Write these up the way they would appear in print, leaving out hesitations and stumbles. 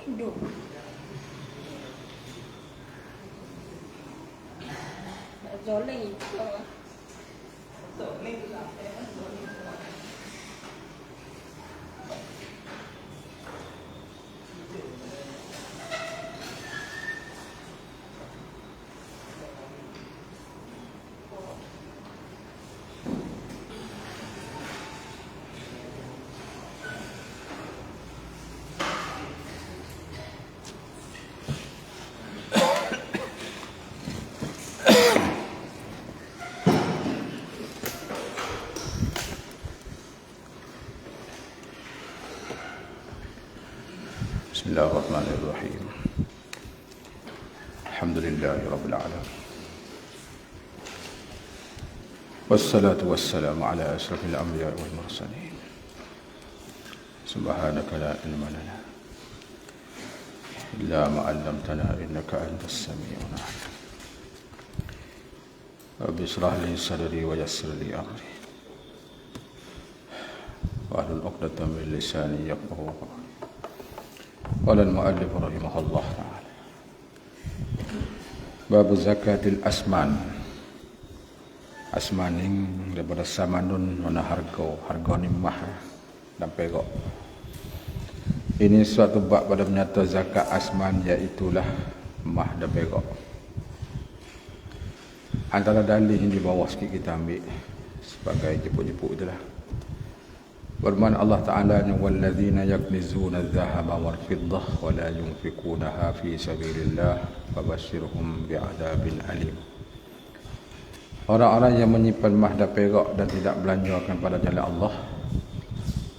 Duduk. Zoleng itu. Bismillahirrahmanirrahim. Alhamdulillahirabbil alamin. Wassalatu wassalamu ala asyrafil anbiya'i wal mursalin. Subhanaka la ilma lana illa ma 'allamtana innaka antas sami'ul 'alim. Rabbi shrah li sadri wa yassir li amri. Wahlul 'uqdatam min lisani yafqahu qawli. Qala al-mu'allif rahimahullah ta'ala. Bab zakatil asman. Asmaning daripada samanun mana harga ni mah dan perak. Ini suatu bab pada menyata zakat asman, iaitulah mah dan perak. Antara dalil yang di bawah sikit kita ambil sebagai jepuk-jepuk itulah. Firman Allah Ta'ala, walladzina yaknizuna adh-dhahaba wal fiddah wa la yunfikunaha fi sabilillah fabashshirhum bi'adzabin alim. Orang-orang yang menyimpan mah dan perak dan tidak belanjakan pada jalan Allah,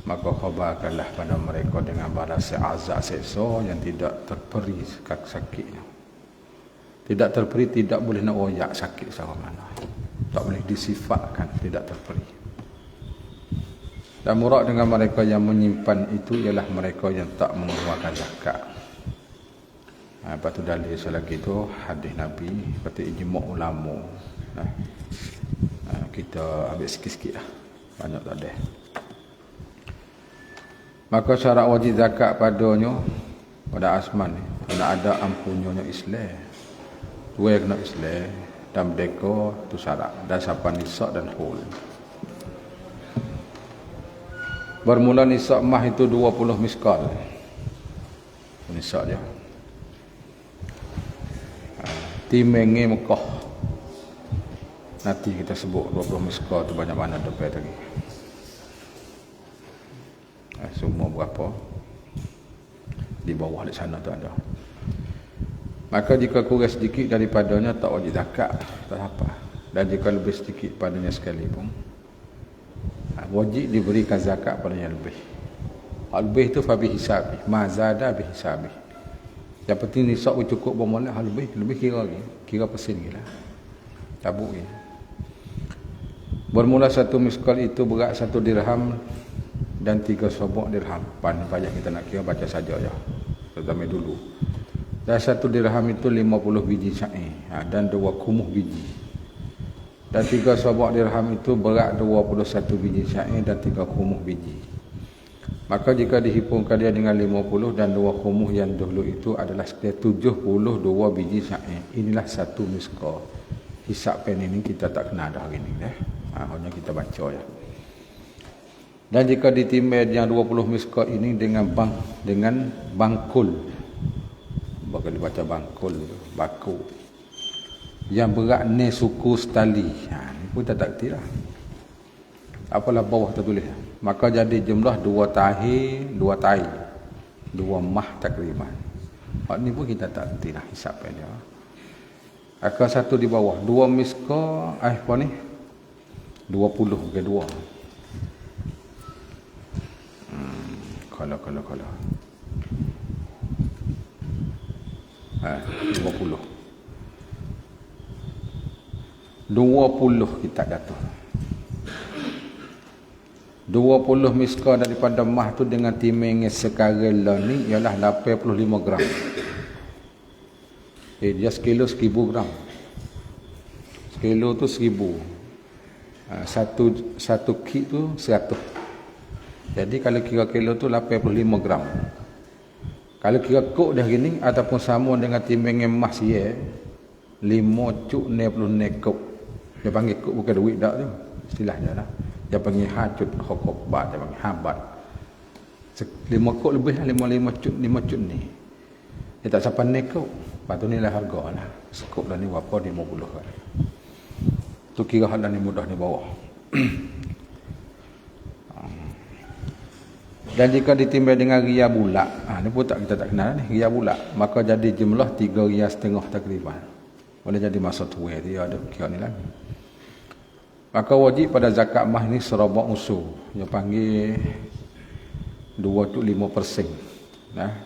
maka khabarkanlah pada mereka dengan balasan azab seksa yang tidak terperi sakitnya. Tidak terperi, tidak boleh nak royak sakit sama mana. Tak boleh disifatkan tidak terperi. Dan murad dengan mereka yang menyimpan itu ialah mereka yang tak mengeluarkan zakat. Lepas tu dalil selagi itu hadis Nabi, lepas tu ijma' ulama. Kita ambil sikit-sikit lah, banyak tak ada. Maka syarat wajib zakat padanya, pada asman ni, kena ada ampunnya Islam. Dua kena Islam dan merdeka tu syarat, dan siapa nisak dan hul. Bermula nisak mah itu 20 miskal. Nisak dia. Timengi Mekah. Nanti kita sebut 20 miskal tu banyak mana dapat lagi. Semua berapa? Di bawah di sana tu ada. Maka jika kurang sedikit daripadanya tak wajib zakat, tak apa. Dan jika lebih sedikit padanya sekalipun, wajib diberikan zakat pada yang lebih. Hal lebih itu fabi hisabi, ma zada bi hisabi. Yang penting nisab cukup bermula, hal lebih kira lagi, kira persen gila. Cabuk ni. Bermula satu miskal itu berat 1 dirham dan 3 sobok dirham. Banyak kita nak kira, baca saja ya. Zaman dulu. Dan 1 dirham itu 50 biji syair dan 2 kumuh biji. Dan 3 sobok dirham itu berat 21 biji syair dan 3 kumuh biji. Maka jika dihipungkan dia dengan 50 dan 2 kumuh yang dulu itu adalah sekitar 72 biji syair. Inilah satu miskal. Hisap pen ini kita tak kenal dah hari ni. Hanya kita baca ya. Dan jika ditimbang yang 20 miskal ini dengan bangkul. Bakal dibaca bangkul, baku. Yang berat ne suku stali. Ni pun tak kerti lah. Apalah bawah tertulis. Maka jadi jumlah 2 tahi, 2 tai. 2 mah takriban. Ni pun kita tak kerti lah hisap dia. Akan satu di bawah. 2 miskal, apa ni? 20 ke 2. Kalau. 20 kita jatuh. 20 miskal daripada mah tu dengan timing sekarang lah ni ialah 85 gram. Dia sekilo 1000 gram. Sekilo tu 1000. Satu kit tu 100. Jadi kalau kira kilo tu 85 gram. Kalau kira kok dah gini ataupun sama dengan timbang emas ye 5 cuk 90 kok. Dia panggil kok bukan duit dak tu. Istilahnya lah. Dia panggil hacut hokok bat, dia panggil habat. 5 kok lebih lah 5 cuk ni. Dia tak sampai nekok. Lepas tu ni lah harga lah. Sekop dah ni berapa 50 kan. Tu kira hal ni mudah ni bawah. Dan jika ditimbang dengan ria bulat, ni pun kita tak kenal ni, ria bulat, maka jadi jumlah 3,5 ria takriban. Boleh jadi masa tua dia ada kira ni lagi. Maka wajib pada zakat mah ni serabak usul. Dia panggil 2.5%. Nah.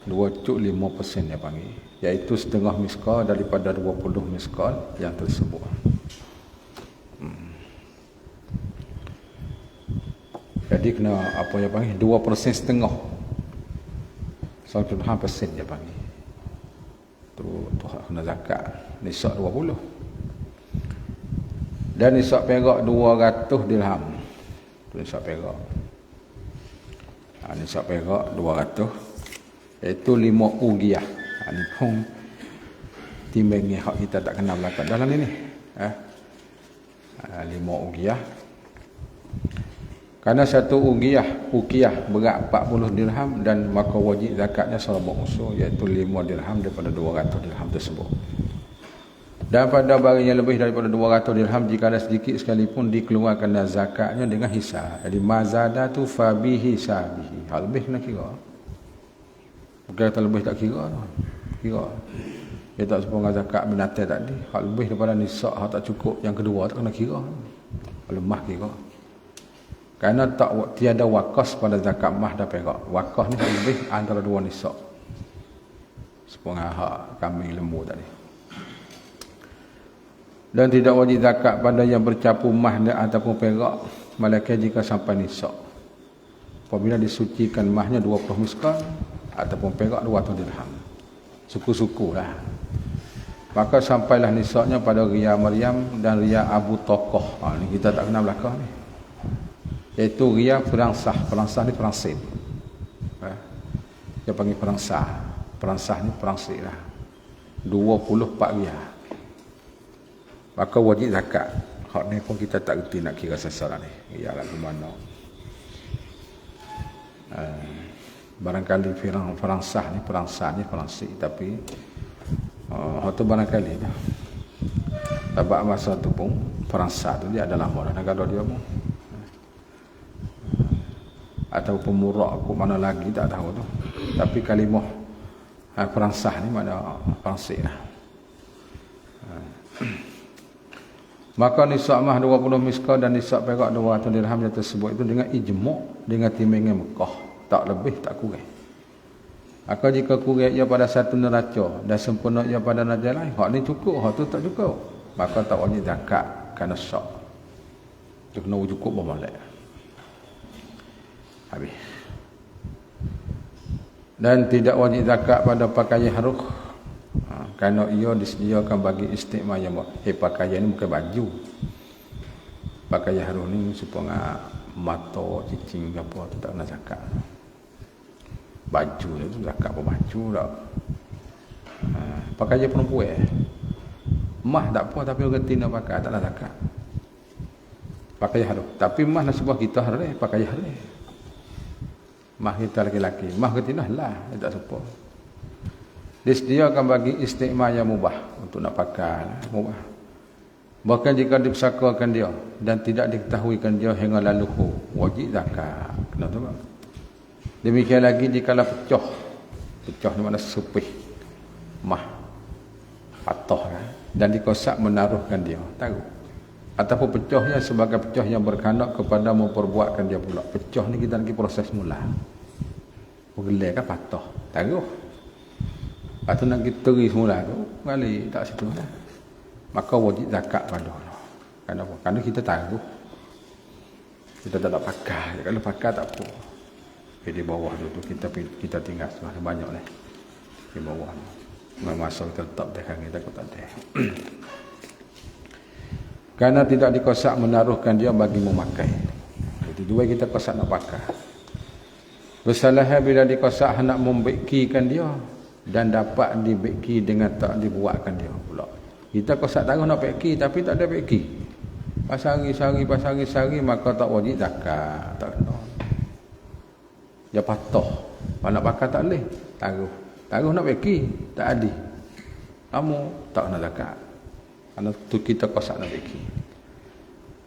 2.5% dia panggil. Iaitu setengah miskal daripada 20 miskal yang tersebut. Jadi kena apa dia panggil 2% setengah. 1.5% dia panggil. Tu kena zakat. Nisab 20. Dan nisab perak 200 dirham. Tu nisab perak. Nisab perak 200. Iaitu 5 ugiah. Ni pun timbangnya hak kita tak kenal belakang dalam ni. 5 ugiah. Karena satu ukiah berat 40 dirham dan maka wajib zakatnya serabak usul iaitu 5 dirham daripada 200 dirham tersebut. Dan pada barang yang lebih daripada 200 dirham jika ada sedikit sekalipun dikeluarkan zakatnya dengan hisab. Jadi mazada tu fabihi sabihi. Hal lebih kena kira. Bukan kata lebih tak kira tu. Kira. Dia tak serupa dengan zakat binatang tadi. Hal lebih daripada nisab hal tak cukup yang kedua tak kena kira. Lemah kira. Kerana tiada wakas pada zakat mah dan perak. Wakas ni lebih antara 2 nisab. Sepengah hak kambing lembu tadi. Dan tidak wajib zakat pada yang bercampur mah ataupun perak. Malaikat jika sampai nisab. Apabila disucikan mahnya 20 miskal ataupun perak 200 dirham. Suku-suku lah. Maka sampailah nisabnya pada ria Maryam dan ria Abu Tokoh. Ni kita tak kenal belakang ni. Iaitu ria perangsah. Perangsah ni perangsit. Dia panggil perangsah. Perangsah ni perangsit lah. 24 ria. Maka wajib zakat. Hak ni pun kita tak reti nak kira sasaran ni. Ria lah ke mana. Barangkali perangsah ni perangsit. Tapi hak tu barangkali dah. Sebab masa tu pun perangsah tu dia adalah mana negara dia pun. Atau pemurak ke mana lagi tak tahu tu. Tapi kalimah perangsah ni mana perangsik lah. Maka nisab mah 20 miskal dan nisab perak 200 dirham yang tersebut itu dengan ijma' dengan timbangan Mekah. Tak lebih tak kurang. Maka jika kurang ia pada satu neraca dan sempurna ia pada neraca lain, hak ni cukup, hak tu tak cukup. Maka tak wajib zakat kerana syak. Dia kena cukup bermolek. Habis. Dan tidak wajib zakat pada pakaian haruh. Kerana ia disediakan bagi istiqmah yang pakaian ni bukan baju. Pakaian haruh ni supaya mata, cicing apa tu tak kena zakat. Baju ni tu zakat apa baju tak. Pakaian perempuan. Mah tak apa tapi orang tina pakai tak nak zakat. Pakaian haruh. Tapi mah nasibah kita haruh pakaian haruh. Mah kita laki-laki, mah ketinah lah, tak sepa. Disediakan bagi istiqmah yang mubah untuk nak pakai, mubah. Bahkan jika dipesakakan dia dan tidak diketahuikan dia hingga lalu wajib zakat. Kena tahu tak? Demikian lagi jika pecah. Pecah ni makna sepih. Mah patah kan? Dan dikosak menaruhkan dia, tahu. Ataupun pecahnya sebagai pecah yang berkandak kepada memperbuatkan dia pula. Pecah ni kita lagi proses mula. Bergelai kan patah. Taruh. Lepas tu nak kita teri semula tu, balik tak situ lah. Maka wajib zakat pada Allah. Kenapa? Kerana kita taruh. Kita tak nak pakai. Kalau pakai tak apa. Di bawah tu kita tinggal sebenarnya banyak lah. Di bawah tu. Masa kita letak dekat kita tak ada. Kerana tidak dikosak menaruhkan dia bagi memakai. Jadi dua kita kosak nak pakai. Bersalah bila dikosak hendak membekikan dia dan dapat dibeki dengan tak dibuatkan dia pula. Kita kosak taruh nak beki tapi tak ada beki. Pasari maka tak wajib zakat. Tak kena. Dia patah. Kalau nak pakai tak boleh. Taruh nak beki tak ada. Kamu tak kena zakat. Kerana tu kita kosak nak beki.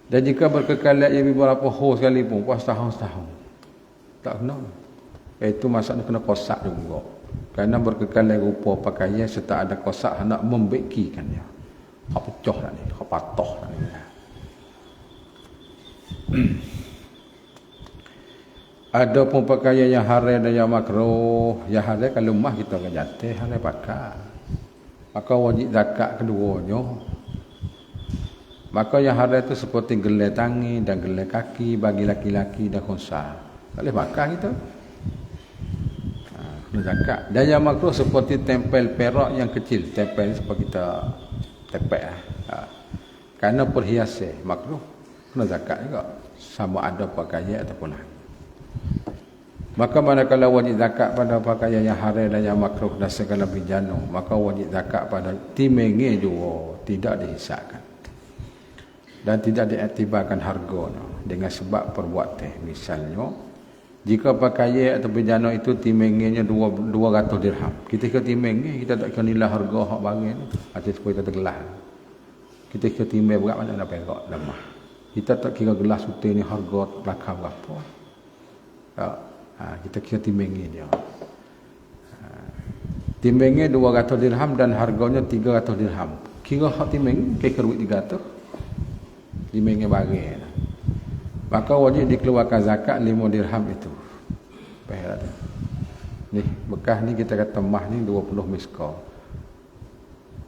Dan jika berkekalan ia beberapa hos sekalipun, puas tahun-tahun. Tak kena. Itu maksudnya kena kosak juga. Kerana berkekalan rupa pakaian serta ada kosak hendak membekikan dia. Hak pecah dah ni, hak patah dah ni. Ada pun pakaian yang haram dan yang makruh. Yang haram kalau mah kita akan jatuh, haram pakai. Maka wajib zakat keduanya. Maka yang haram itu seperti gelai tangan dan gelai kaki bagi laki-laki dan khunsa. Tak boleh makan kita. Kena zakat. Dan yang makruh seperti tempel perak yang kecil. Tempel seperti kita tepek lah. Kerana perhiasan makruh. Kena zakat juga. Sama ada pakaian ataupun lain. Maka manakala wajib zakat pada pakaian yang haram dan yang makruh dan segala bijano, maka wajib zakat pada timenge juga tidak dihisapkan. Dan tidak diiktibarkan harganya dengan sebab perbuatan. Misalnya, jika pakaian atau bijano itu timengenya 200 dirham. Kita ke timengnya, kita tak kena nilai harga hak barang tu. Macam supaya kita tergelah. Kita ke timeng berat macam nak perak lemah. Kita tak kira gelas putih ni harga belakang berapa. Kita kira timengnya dia. Timengnya 200 dirham dan harganya 300 dirham. Kira hak timeng, kira duit 300. Timengnya barang. Maka wajib dikeluarkan zakat 5 dirham itu. Baiklah. Ni bekas ni kita kata mah ni 20 miskal.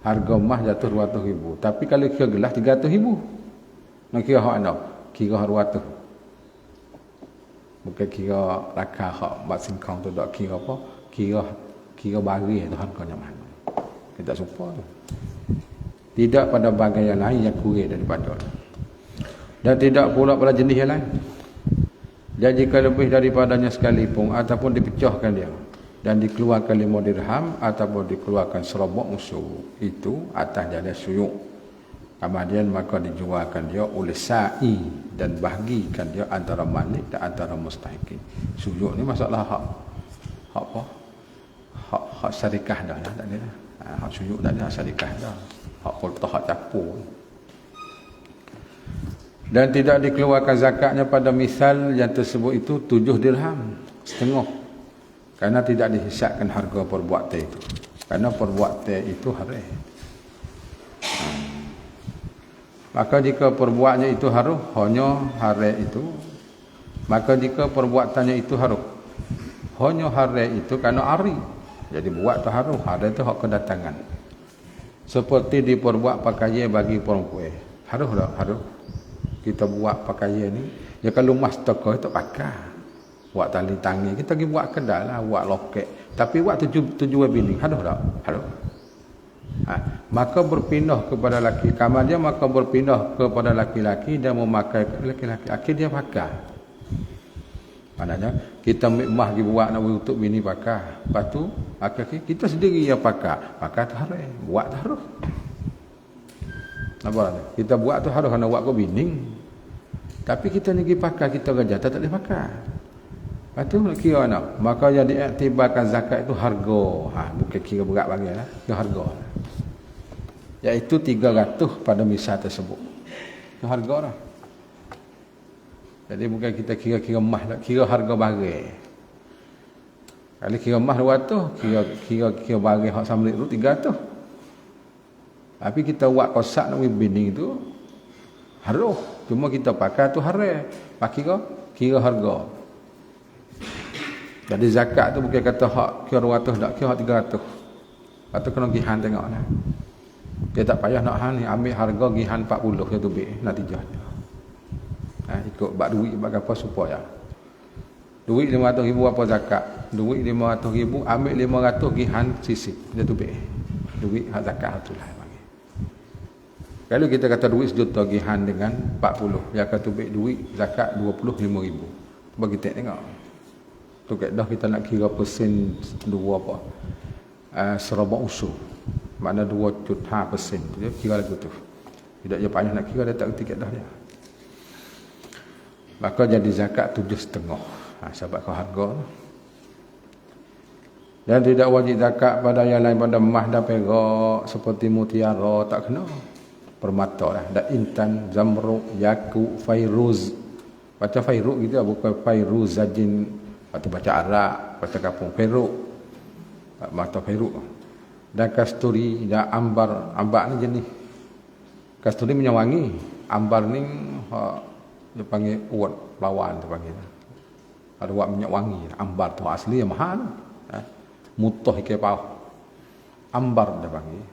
Harga mah jatuh 200,000. Tapi kalau kira gelas 300,000. Nak kira hak mana? Kira hak 200. Bukan kira rakah hak bat singkong tu tak kira apa. Kira barang tu harganya mana. Kita serupa tu. Tidak pada bagian yang lain yang kurang daripada tu. Dan tidak pula pada jenis yang lain. Dan jika lebih daripadanya sekalipun ataupun dipecahkan dia dan dikeluarkan 5 dirham ataupun dikeluarkan serobok musuh itu atas jala suyuk, kemudian maka dijualkan dia oleh sa'i dan bahagikan dia antara malik dan antara mustahikin. Suyuk ni masalah hak apa? Hak syarikah dah lah, tak ada dah. Hak suyuk tak ada, syarikah dah. Hak poltah, hak capur. Dan tidak dikeluarkan zakatnya pada misal yang tersebut itu 7 dirham setengah. Kerana tidak dihisapkan harga perbuatan itu. Kerana perbuatan itu haram. Maka jika perbuatannya itu haram, hanya haram itu. Maka jika perbuatannya itu haram, hanya haram itu kerana ari. Jadi buat tu haram, haram itu hak kedatangan. Seperti diperbuat pakaian bagi perempuan. Haram tak? Haram. kita buat pakaian ni, ya kalau mas toko itu pakai. Buat tali tangan, kita pergi buat kedai lah, buat loket. Tapi buat tujuan bini, haduh tak? Haduh. Maka berpindah kepada laki, kamar dia maka berpindah kepada laki-laki dan memakai laki-laki. Akhir dia pakai. Maknanya kita mah pergi buat nak untuk bini pakai. Lepas tu akhir kita sendiri yang pakai. Pakai tu harus, buat tu harus. Nampak tak? Kita buat tu harus nak buat ke bini. Tapi kita ni pergi pakai, kita kerja tak boleh pakai. Lepas tu nak kira mana? Maka yang diiktibarkan zakat itu harga. Bukan kira berat bagi lah. Kira harga. Iaitu 300 pada misal tersebut. Itu harga lah. Jadi bukan kita kira-kira mah lah. Kira harga barang. Kalau kira mah 200, kira barang hak sama itu 300. Tapi kita buat kosak nak binding itu harus. Cuma kita pakai tu haram. Pakai kira harga. Jadi zakat tu bukan kata hak kira 200 tak, kira hak 300. Lepas tu kena gihan tengok lah. Dia tak payah nak han ni, ambil harga gihan 40 je tu be natijahnya. Ikut bak duit bak apa supaya. Duit 500,000 apa zakat? Duit 500,000 ambil 500 gihan sisi. Dia tu be. Duit hak zakat tu lah bagi. Kalau kita kata duit 1 juta gihan dengan 40, dia kata be duit zakat 25,000. Bagi tengok. Tu kaedah kita nak kira persen 2 apa? Serabak usul. Makna 2.5%. Dia kira lagu tu. Tidak dia payah nak kira, dia tak kerti kaedah dia. Maka jadi zakat 7,5. Sebab kau harga. Dan tidak wajib zakat pada yang lain pada emas dan perak seperti mutiara, tak kena. Permata lah. Dan intan, zamrud, yakut, fairuz. Baca fairuz gitu, bukan fairuz zajin. Atau baca Arab, baca kampung Peruk. Mata Peruk. Dan kasturi, dan ambar. Ambar ni jenis. Kasturi menyawangi. Ambar ni dia panggil uat lawan tu panggil. Ada uat minyak wangi. Ambar tu asli yang mahal. Mutoh ikan pau. Ambar dia panggil.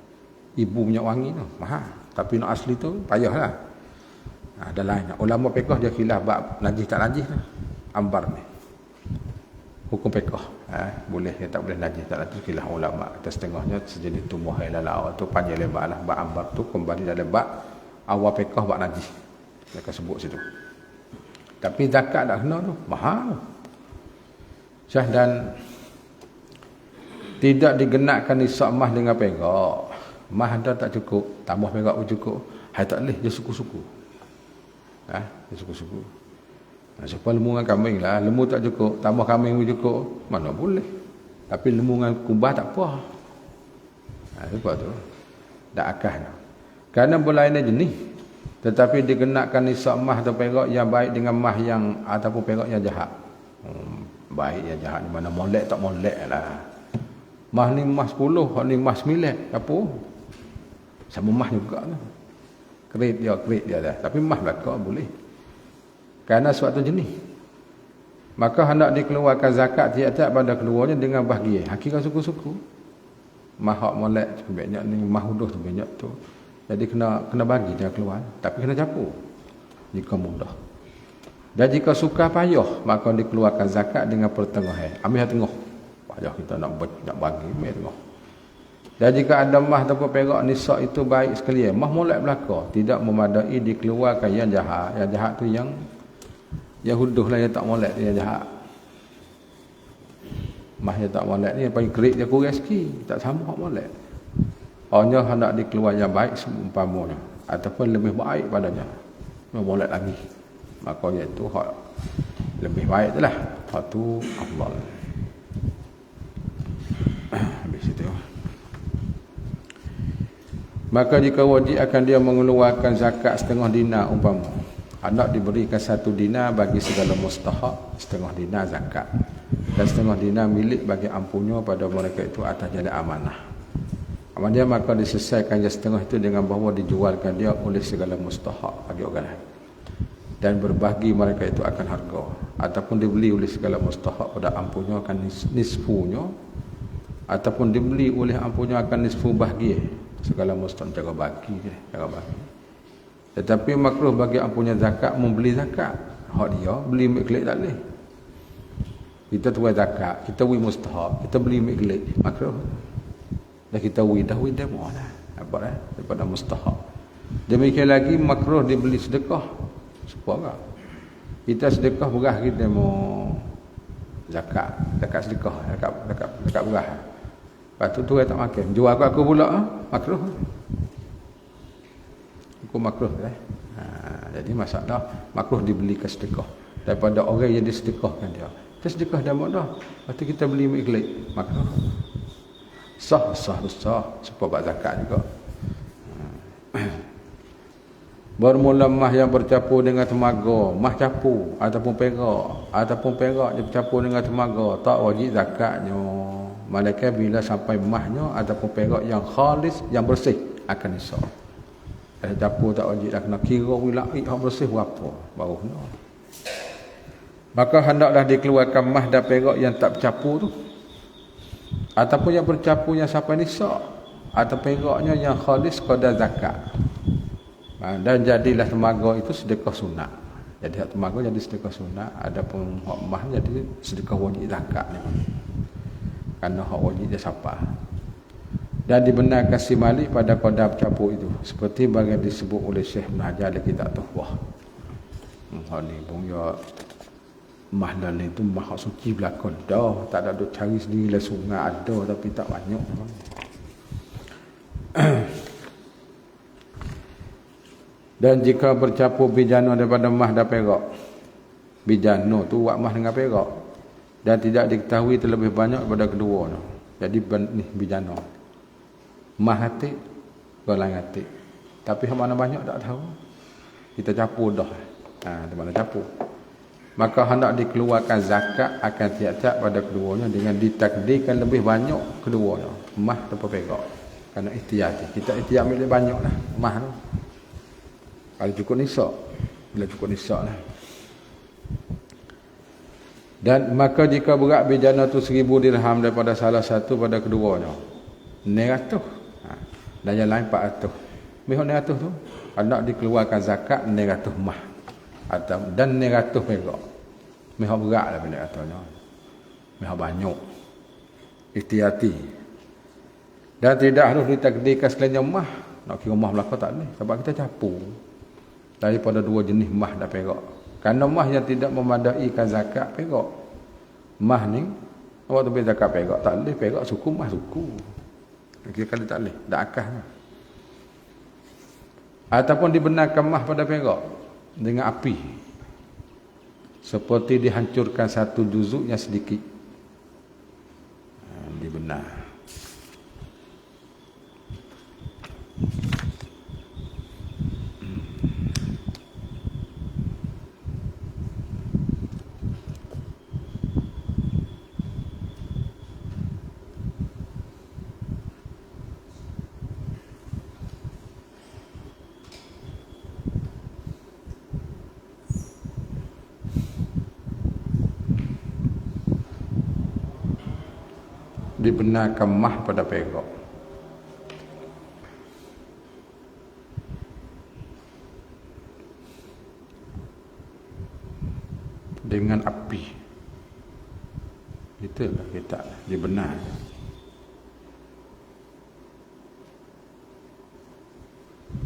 Ibu minyak wangi tu mahal. Tapi nak asli tu payahlah. Ada lain. Ulama fiqh dia khilaf bab najis tak najis lah. Ambar ni. Hukum fiqh. Boleh ke tak boleh najis tak najis khilaf ulama. Kata setengahnya sejenis tumbuh halal tu panjang lebar lah. Bab ambar tu kembali dalam bab awal fiqh bab najis. Mereka sebut situ. Tapi zakat dah kena tu. Mahal. Syah dan tidak digenakkan nisab emas dengan perak. Emas ada tak cukup. Tambah perak pun cukup. Hai tak boleh. Dia suku-suku. Dia suku-suku. Supaya lembu dengan kambing lah. Lembu tak cukup. Tambah kambing pun cukup. Mana boleh. Tapi lembu dengan kubah tak apa. Sebab tu. Tak akal. Kerana berlainan jenis. Tetapi digenakkan nisab emas atau perak yang baik dengan emas yang ataupun perak yang jahat. Baik yang jahat ni mana molek tak molek lah. Emas ni emas 10, ni emas 9. Apa? Sama emas juga lah. Kredit dia dah. Tapi emas belakang boleh. Kerana suatu jenis. Maka hendak dikeluarkan zakat tiap-tiap pada keluarnya dengan bahagia. Hakikat suku-suku. Emas hak molek cukup banyak ni, emas huduh tu banyak tu. Jadi kena bagi dia keluar. Tapi kena campur. Jika mudah. Dan jika suka payah, maka dikeluarkan zakat dengan pertengahan. Ambil tengah. Payah kita nak bagi, ambil tengah. Dan jika ada emas ataupun perak nisab itu baik sekali. Emas molek belakang. Tidak memadai dikeluarkan yang jahat. Yang jahat tu yang huduh lah yang tak molek. Yang jahat. Emas yang tak molek ni yang paling kerik dia kurang sikit. Tak sama hak molek. Hanya hendak dikeluar yang baik seumpamanya ataupun lebih baik padanya. Molek lagi. Maka iaitu hak lebih baik tu lah. Hak tu afdal. Habis itu. Maka jika wajib akan dia mengeluarkan zakat setengah dinar umpama. Hendak diberikan 1 dinar bagi segala mustahak, setengah dinar zakat. Dan setengah dinar milik bagi ampunnya pada mereka itu atas jalan amanah. Amanah maka diselesaikan yang setengah itu dengan bahawa dijualkan dia oleh segala mustahak bagi orang lain. Dan berbagi mereka itu akan harga. Ataupun dibeli oleh segala mustahak pada ampunnya akan nisfunya. Ataupun dibeli oleh ampunnya akan nisfu bahagi. Segala mustahak jaga bagi dia. Jaga bagi. Tetapi makruh bagi yang punya zakat membeli zakat. Hak dia beli mik kelik tak boleh. Kita tuai zakat, kita wi mustahab, kita beli mik kelik, makruh. Dah kita wi demo dah. Apa dah? Daripada mustahab. Demikian lagi makruh dibeli sedekah. Supaya kita sedekah beras kita mau zakat sedekah, zakat beras. Lepas tu tuai tak makan. Jual aku pula makruh. Makruh jadi masalah makruh dibelikan sedekah daripada orang yang disedekahkan dia. Kita sedekah dah mak dah. Lepas tu kita beli miklik, makruh. Sah supaya zakat juga. Bermula mah yang bercampur dengan temaga, mah capur ataupun perak dia bercampur dengan temaga, tak wajib zakatnya. Malaikat bila sampai mahnya ataupun perak yang khalis, yang bersih akan nisab. Ada campur tak wajib dah kena kira wila'i hak bersih berapa baru kena. Maka hendaklah dikeluarkan mah dan perak yang tak bercampur tu, ataupun yang bercampur yang sampai nisab, atau peraknya yang khalis qadar zakat. Dan jadilah temaga itu sedekah sunat. Jadi hak temaga jadi sedekah sunat, adapun hak mah jadi sedekah wajib zakat ni. Kerana hak wajib dia siapa. Dan dibenarkan si malik pada qadar bercampur itu, seperti bagian disebut oleh Syekh Ibn Hajar dalam kitab Tuhfah. Ni pun ya mahlan itu mah suci belakang dah, tak ada duk cari sendiri lah, sungai ada tapi tak banyak. Dan jika bercampur bijano daripada mah dan perak, bijano tu buat mah dengan perak, dan tidak diketahui terlebih banyak daripada kedua tu, jadi ni bijano mah hati golong hati, tapi mana banyak tak tahu, kita campur dah di mana campur. Maka hendak dikeluarkan zakat akan tiap-tiap pada keduanya dengan ditakdirkan lebih banyak keduanya, mah atau perak. Kerana ihtiyati, kita ihtiyat milik banyak lah mah tu. Kalau cukup nisab, bila cukup nisab lah. Dan maka jika berat bijana tu 1000 dirham daripada salah satu pada keduanya, 900. Dan yang lain 400. Mihak 900 tu hendak dikeluarkan zakat 900 mah atau dan 900 perak. Mihak berat lah bila katanya. Mihak banyak. Ihtiyati. Dan tidak harus ditakdirkan sekalian mah. Nak kira mah belakang tak boleh. Sebab kita campur daripada dua jenis mah dan perak. Kerana mah yang tidak memadaikan zakat perak. Mah ni waktu beli zakat perak tak boleh, perak suku mah suku. Kira kali tak boleh, tak akahnya. Ataupun dibenarkan mah pada perak dengan api, seperti dihancurkan satu juzuk yang sedikit. Dibenar. Dibenarkan mah pada perak dengan api, itulah kita dibenar.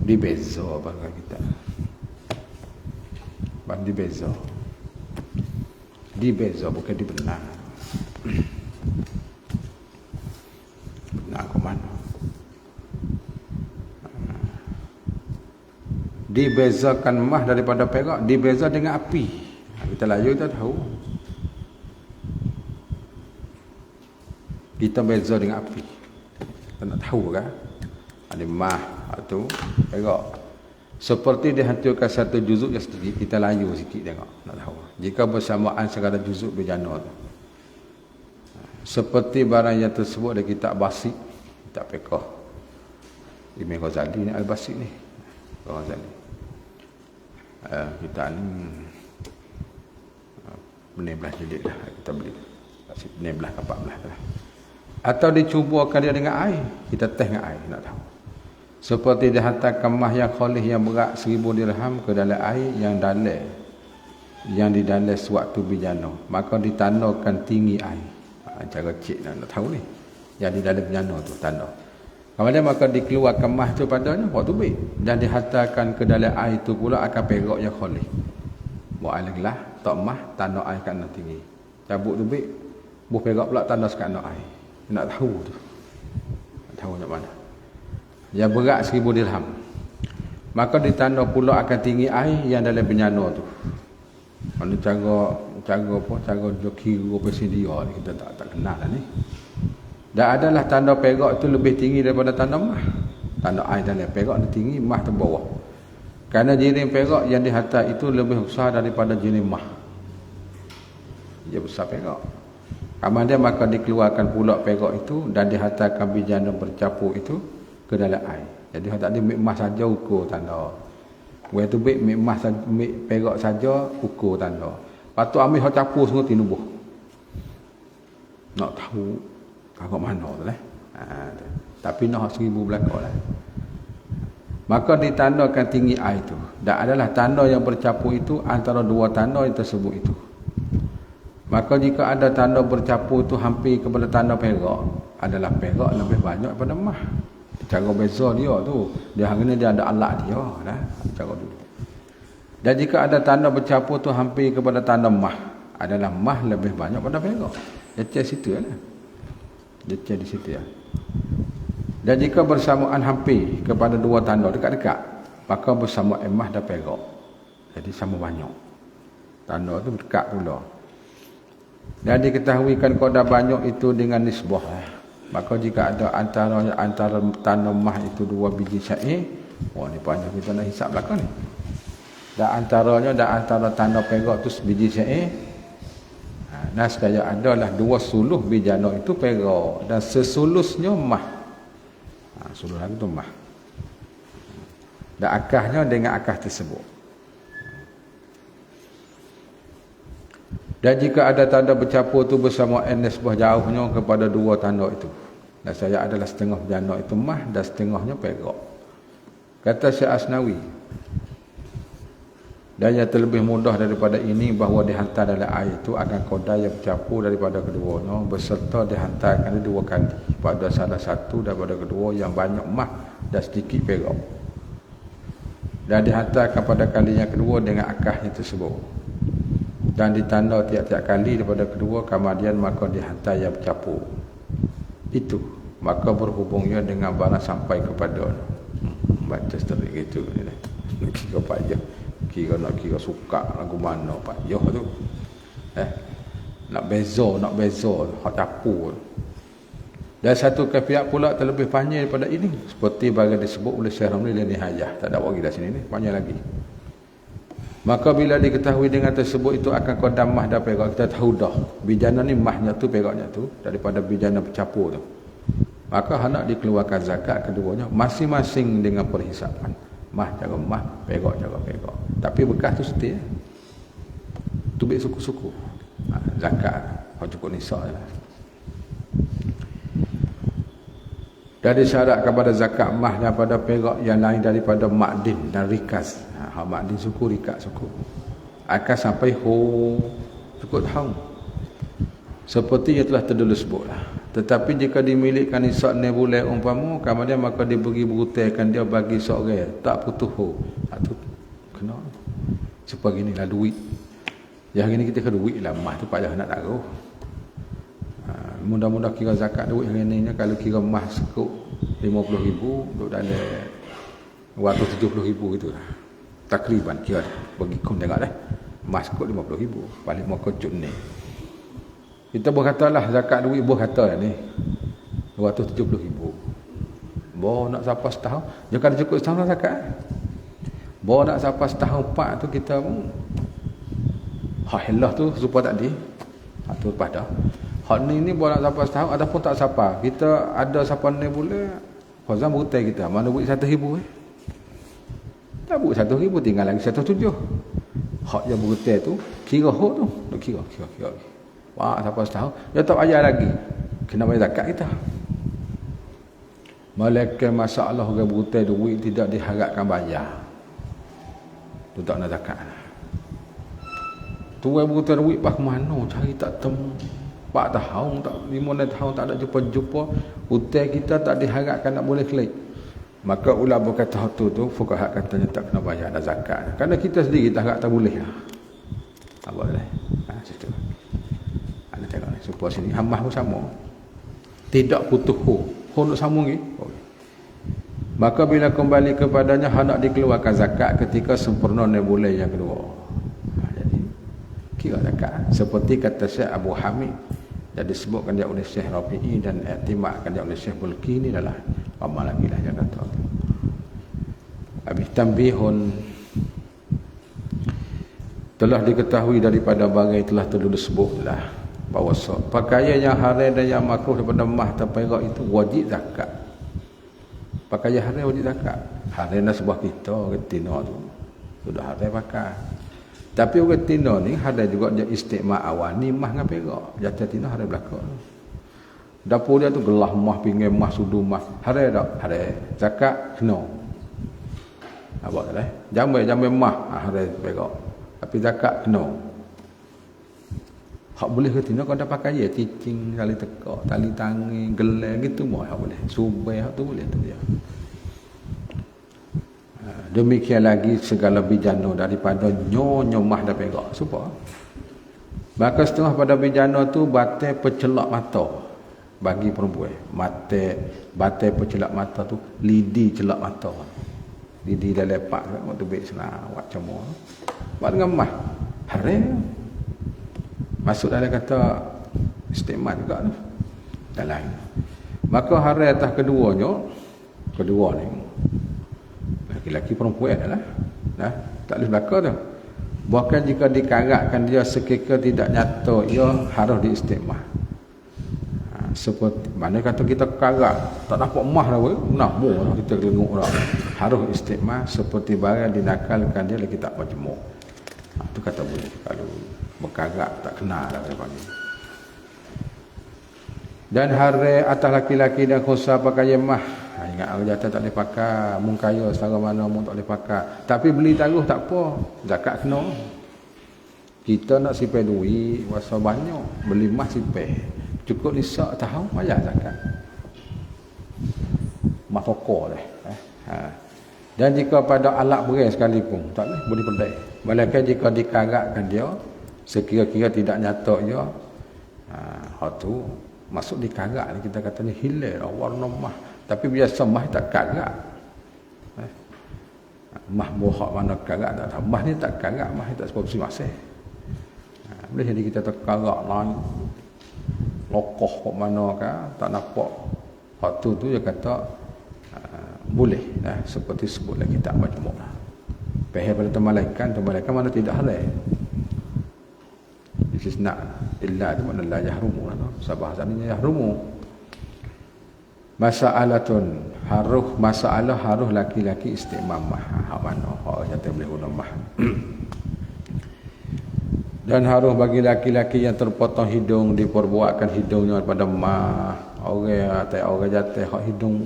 Dibeza bagi kita, dibeza bukan dibenar. Nak ke mana? Dibezakan mah daripada perak, dibeza dengan api. Kita layu kita tahu. Kita beza dengan api. Kita nak tahu kan? Ada mah atau perak. Seperti dihancurkan satu juzuk yang sedikit, kita layu sikit tengok, nak tahu. Jika bersamaan segala juzuk bijana tu. Seperti barang yang tersebut ada kitab Basit, kitab fiqh Imam Ghazali ni, Al-Basit ni Ghazali. Kita ni 16 jilid lah kita beli, 16 ke 14 lah. Atau dicubakan dia dengan air, kita teh dengan air nak tahu. Seperti dihantar kemah yang khalih yang berat 1000 dirham ke dalam air yang di dalam sewaktu bijana, maka ditandakan tinggi air. Cara cik nak tahu ni. Yang di dalam bijana tu tanda. Kemudian maka dikeluar kemah tu padanya waktu baik dan dihantarkan ke dalam air tu pula akan perak yang khalih. Buat air gelas, tak mah tanda air kat nak tinggi. Cabut tu baik, buh perak pula tanda sekat nak air. Nak tahu tu. Nak tahu nak mana. Yang berat 1000 dirham. Maka ditanda pula akan tinggi air yang dalam benyana tu. Mana cara apa? Cara kira persedia ni kita tak kenal lah ni. Dan adalah tanda perak itu lebih tinggi daripada tanda mah. Tanda air dalam perak ni tinggi, mah tu bawah. Kerana jirim perak yang dihantar itu lebih besar daripada jirim mah. Dia besar perak. Kemudian maka dikeluarkan pula perak itu dan dihantarkan bijana bercampur itu ke dalam air. Jadi tak ada mik emas saja ukur tanda. Waktu tu mik emas mik perak saja ukur tanda. Patut ambil hak campur semua tinubuh. Nak tahu kat mana tu lah. Tapi nak 1000 belakang lah. Maka ditandakan tinggi air itu. Dan adalah tanda yang bercampur itu antara dua tanda yang tersebut itu. Maka jika ada tanda bercampur itu hampir kepada tanda perak, adalah perak lebih banyak daripada emas. Cara beza dia tu. Dia hari ni dia ada alat dia dah. Cara dulu. Dan jika ada tanda bercampur tu hampir kepada tanda emas, adalah emas lebih banyak daripada perak. Dia cek situ lah. Dia cek di situ ya. Dan jika bersamaan hampir kepada dua tanda dekat-dekat, maka bersama emas dan perak. Jadi sama banyak. Tanda tu dekat pula. Dan diketahuikan kadar banyak itu dengan nisbah. Maka jika ada antara tanda emas itu 2 biji syair, wah ni panjang kita nak hisap belakang ni. Dan antara tanda perak tu sebiji syair. Nah sekaya adalah 2 suluh bijana itu perak dan sesulusnya emas. Suluh lagi tu emas. Dan akahnya dengan akah tersebut. Dan jika ada tanda bercampur itu bersama nisbah jauhnya kepada 2 tanda itu. Dan saya adalah setengah bijana itu emas dan setengahnya perak. Kata Syekh Asnawi. Dan yang terlebih mudah daripada ini bahawa dihantar dalam air itu akan kodai yang bercampur daripada keduanya berserta dihantarkan 2 kali pada salah satu daripada kedua yang banyak emas dan sedikit perak. Dan dihantarkan pada kali yang kedua dengan akahnya tersebut. Dan ditanda tiap-tiap kali daripada kedua kemudian maka dihantar yang bercampur. Itu maka berhubungnya dengan barang sampai kepada baca seterusnya gitu ni dah. Kira payah. Nak kira suka lagu mana payah tu. Nak beza hak campur. Dan satu pihak pula terlebih panjang daripada ini seperti bagi disebut oleh Syekh Ramli dan Nihayah. Tak ada lagi dah sini ni, panjang lagi. Maka bila diketahui dengan tersebut itu akan kodam mah dan perak, kita tahu dah bijana ni mahnya tu peraknya tu daripada bijana bercampur tu. Maka hendak dikeluarkan zakat keduanya masing-masing dengan perhisapan. Mah cara mah, perak cara perak. Tapi bekas tu setia. Tubik suku-suku. Zakat hak cukup nisab lah. Dari syarat kepada zakat mah daripada perak yang lain daripada makdin dan rikas. Hak makdin suku, rikas suku. Akan sampai cukup tahun. Seperti yang telah terdulu sebutlah. Tetapi jika dimiliki nisab ni bulan umpama, kemudian maka diberi berhutangkan dia bagi seorang, tak putus tu kena. Supaya gini lah duit. Yang hari ni kita ke duit lah, emas tu pak dah nak taruh. Mudah-mudah kira zakat duit hari ni kalau kira emas sekuk 50,000 duduk dalam 270,000 gitu lah. Takriban kira bagi kum tengok dah. Emas sekuk 50,000 paling mau kejut ni. Kita berkatalah zakat duit berkata ni 270,000. Bo nak sampai setahun, jangan cukup setahun lah zakat. Bo nak sampai setahun 4 tu kita pun hak hilah tu supaya tak di. Hak tu pada. Hak ni bo nak sampai setahun ataupun tak sampai. Kita ada sampai ni pula Fazam berhutang kita. Mana buat 1,000 Tak buat 1,000 tinggal lagi 1,700. Hak yang berhutang tu kira hak tu, nak kira. Wah, sampai setahun dia tak bayar lagi. Kena bayar zakat kita. Malaikat masalah orang berhutang duit tidak diharapkan bayar. Tu tak nak zakat. Tu orang berhutang duit pas mana cari tak temu. 4 tahun tak 5 tahun tak ada jumpa-jumpa, hutang kita tak diharapkan nak boleh klik. Maka ulama berkata tu fuqaha katanya tak kena bayar dah zakat. Kerana kita sendiri tak harap tak boleh lah. Tak boleh. Situ. Anda tengok ni supaya sini hamah pun sama. Tidak putus nak sambung ni. Maka bila kembali kepadanya hendak dikeluarkan zakat ketika sempurna bulan yang kedua. Jadi kira zakat seperti kata Syekh Abu Hamid dan disebutkan dia oleh Syekh Rafi'i dan iktimadkan dia oleh Syekh Bulki ni adalah ramai lagi lah yang kata. Habis tambihun telah diketahui daripada bagai telah terlalu sebutlah bahawa pakaian yang haram dan yang makruh daripada emas atau perak itu wajib zakat. Pakaian haram wajib zakat. Haram dah sebuah kita orang Tino tu sudah haram pakai. Tapi orang Tino ni haram juga dia istiqmal awal ni emas dengan perak. Jatuh Tino haram belakang. Dapur dia tu gelah emas, pinggir emas, sudu emas. Haram tak? Haram. Zakat kena. Apa tak dah? Jambai emas haram perak. Tapi zakat kena. Hak boleh ke tidak kau dah pakai ya cicing tali tekak, tali tangan, gelar gitu mau hak boleh. Subai hak tu boleh tu dia. Demikian lagi segala bijana daripada nyonya mah dah perak. Supaya maka setengah pada bijana tu batai pecelak mata bagi perempuan. Batai pecelak mata tu lidi celak mata. Lidi dah lepak waktu baik senang awak cemur. Buat dengan mah. Haram. Masuk dalam kata istiqmat juga tu. Dalam. Maka haram atas kedua ni. Laki-laki perempuan adalah. Nah, tak boleh belaka tu. Bahkan jika dikaratkan dia sekeka tidak nyata, ia harus diistiqmat. Seperti mana kata kita karat, tak dapat emas dah nabur kita gelenguk dah. Harus istiqmat seperti barang dinakalkan dia lagi tak majmuk. Tu kata boleh kalau berkarat tak kena dah panggil. Dan haram atas laki-laki dan khusus pakaian mah. Ingat orang jatuh tak boleh pakai, mun kaya setara mana mun tak boleh pakai. Tapi beli taruh tak apa, zakat kena. Kita nak sipai duit masa banyak, beli emas sipai. Cukup nisak tahun bayar zakat. Emas pokok dah. Dan jika pada alat berai sekalipun, tak boleh pedai. Walaupun jika dikaratkan dia sekira-kira tidak nyata dia, hak tu masuk dikarat ni kita kata ni hilal warna emas. Tapi biasa emas tak karat. Emas bohak mana karat tak tahu. Emas ni tak karat, emas ni tak seperti masih. Boleh jadi kita terkarat lah. Lokoh kok mana kan, tak nampak. Hak tu dia kata boleh seperti sebutlah kitab majmuk lah. Pihak pada malaikat mana tidak halal. Istisna illa tu makna la yahrumu lah. Sabah sananya yahrumu. Masalah harus laki-laki istimamah. Hak mana hak yang boleh guna mah. Dan harus bagi laki-laki yang terpotong hidung diperbuatkan hidungnya pada mah. Orang jatuh hak hidung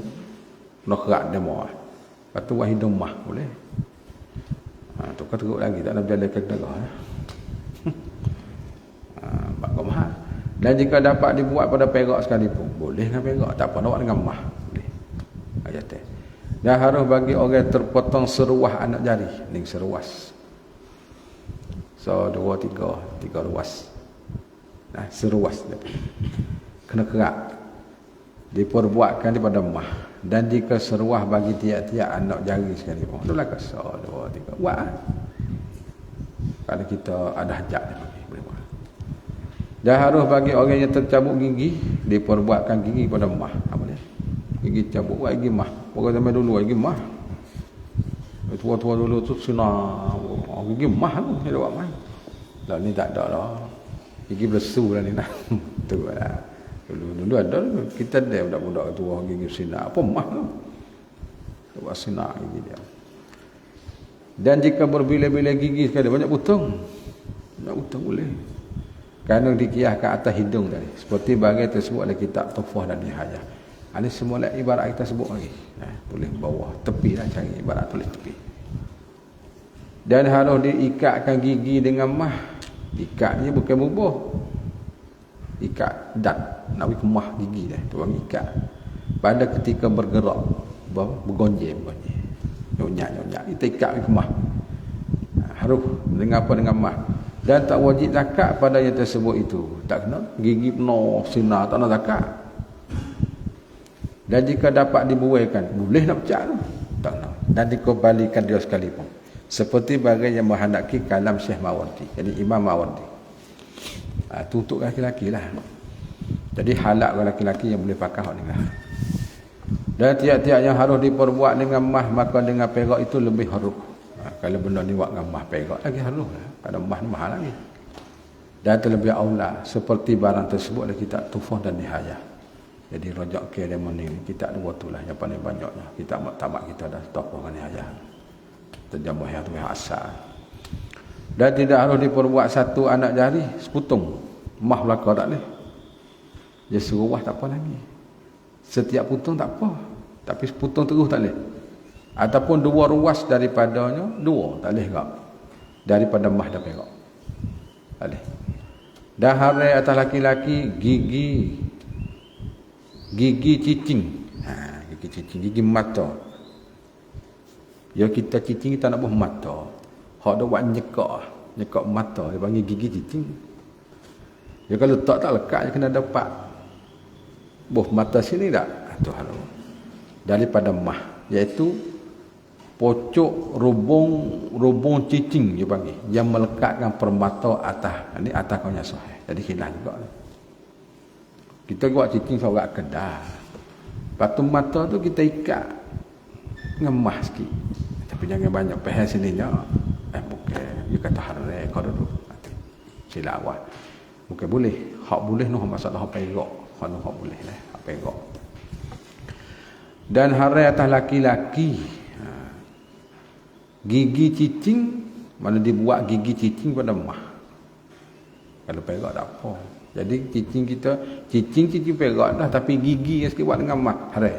nak kerak dia mau. Lepas tu buat hidung mah boleh. Tu kata teruk lagi tak nak berjalan ke negara. Bakal mahal. Dan jika dapat dibuat pada perak sekalipun, boleh dengan perak, tak apa nak buat dengan mah. Boleh. Ayat. Dan harus bagi orang terpotong seruas anak jari, ning seruas. So 2 3 ruas. Seruas dia. Kena kerak. Diperbuatkan daripada mah. Dan jika seruah bagi tiap-tiap anak jari sekalipun, tu lah kasar 2 3 buat. Kalau kita ada hajat dia bagi boleh buat. Dan harus bagi orang yang tercabut gigi diperbuatkan gigi pada mah. Apa dia? Gigi cabut buat gigi mah. Orang zaman dulu gigi mah. Tua-tua dulu tu senang gigi mah tu dia buat mah. Dah ni tak ada lah. Gigi bersu lah ni nah. Tu lah. Dulu ada kita ada budak-budak tua gigi sinar apa mah tu. Buat sinar gigi dia. Dan jika berbilah-bilah gigi sekali banyak butang. Banyak butang boleh. Kerana dikiaskan atas hidung tadi. Seperti bagai tersebut dalam kitab Tuhfah dan Nihayah. Ini semua lah ibarat kita sebut lagi. Tulis bawah, tepi lah cari ibarat tulis tepi. Dan harus diikatkan gigi dengan mah. Ikatnya bukan bubuh. Ikat dat, nak pergi kemah gigi dah. Tu orang ikat. Pada ketika bergerak, bergonjeng. Nyonyak. Kita ikat pergi kemah. Harus dengan apa, dengan mah. Dan tak wajib zakat pada yang tersebut itu. Tak kena gigi penuh sinar, tak nak zakat. Dan jika dapat dibuaikan, boleh nak pecah tu. Tak nak. Dan dikembalikan dia sekalipun. Seperti bagai yang menghendaki kalam Syekh Mawardi. Jadi Imam Mawardi. Itu untuk lelaki-lelaki lah. Jadi halak lelaki-lelaki yang boleh pakai hak ni lah. Dan tiap-tiap yang harus diperbuat dengan mah, maka dengan perak itu lebih harus. Kalau benda ni buat dengan mah perak lagi harus lah. Ada mah mahal lagi. Dan terlebih aula seperti barang tersebut adalah kitab Tufah dan Nihayah. Jadi Rajak Keremani ni kitab dua tu lah yang paling banyaknya. Kitab tamat kita dah Tufah dan Nihayah. Terjemah yang tu asal. Dan tidak harus diperbuat satu anak jari seputung. Mah belaka tak boleh. Dia seruah tak apa lagi. Setiap putung tak apa. Tapi seputung terus tak boleh. Ataupun dua ruas daripadanya, dua tak boleh tak. Daripada mah dan perak. Tak boleh. Dan harai atas laki-laki gigi cicing. Gigi cicing, gigi mata. Ya kita cicing kita nak buah mata. Hak dah buat nyekak mata, dia panggil gigi cicing. Ya kalau tak lekat je kena dapat buah mata sini tak? Tu halu. Daripada mah, iaitu pocok rubung cicing dia panggil, yang melekatkan permata atas. Ini atas kau nya sahih. Jadi hilang juga. Kita buat cicing seorang kedah. Patu mata tu kita ikat ngemah sikit. Tapi jangan banyak pahal sininya. Bukan dia kata harai kau dulu. Silap awal. Bukan boleh. Hak boleh noh masalah hak perak. Hak noh hak boleh lah. Hak perak. Dan harai atas laki-laki. Gigi cicing, mana dibuat gigi cicing pada mah. Kalau perak tak apa. Jadi cicing perak dah, tapi gigi yang sikit buat dengan mah harai.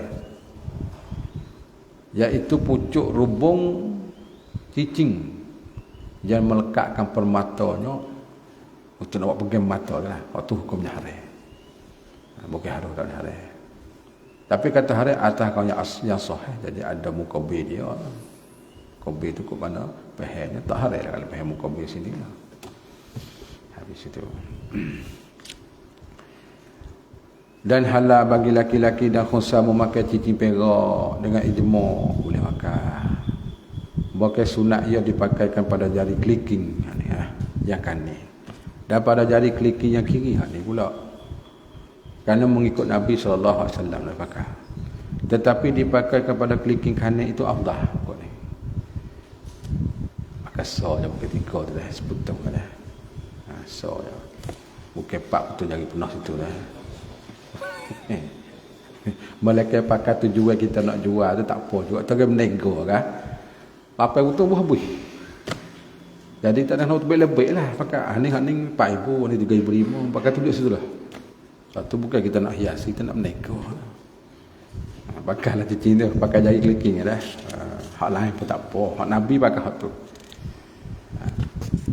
Iaitu pucuk rubung cicing yang melekatkan permatanya untuk nak buat pegang mata lah. Waktu hukumnya harai. Bukan harus tak harai. Tapi kata harai atas kau yang sahih. Jadi ada mukabir dia. Mukabir tu ke mana? Pahalnya tak harai lah kalau pahal mukabir sini lah. Habis itu. Dan halal bagi laki-laki dan khunsa memakai cincin perak dengan ijma' boleh makan. Bukan sunat ia dipakaikan pada jari clicking ni yang kanan. Dan pada jari clicking yang kiri ni pula. Kerana mengikut Nabi sallallahu alaihi wasallam nak pakai. Tetapi dipakaikan pada clicking kanan itu afdah kau ni. Pakai so je bukan tiga tu dah seputung dah. So je. Bukan pak betul jari penuh situ dah. Mereka pakai tujuan kita nak jual tu tak apa juga terus menego kan. Apa betul buah habis. Jadi tak ada nak lebih lah pakai ni 4,000 ni 3,500 pakai tulis situ lah. Satu bukan kita nak hias, kita nak menego. Pakailah cincin tu, pakai jari clicking dah. Hak lain pun tak apa. Hak Nabi pakai hak tu.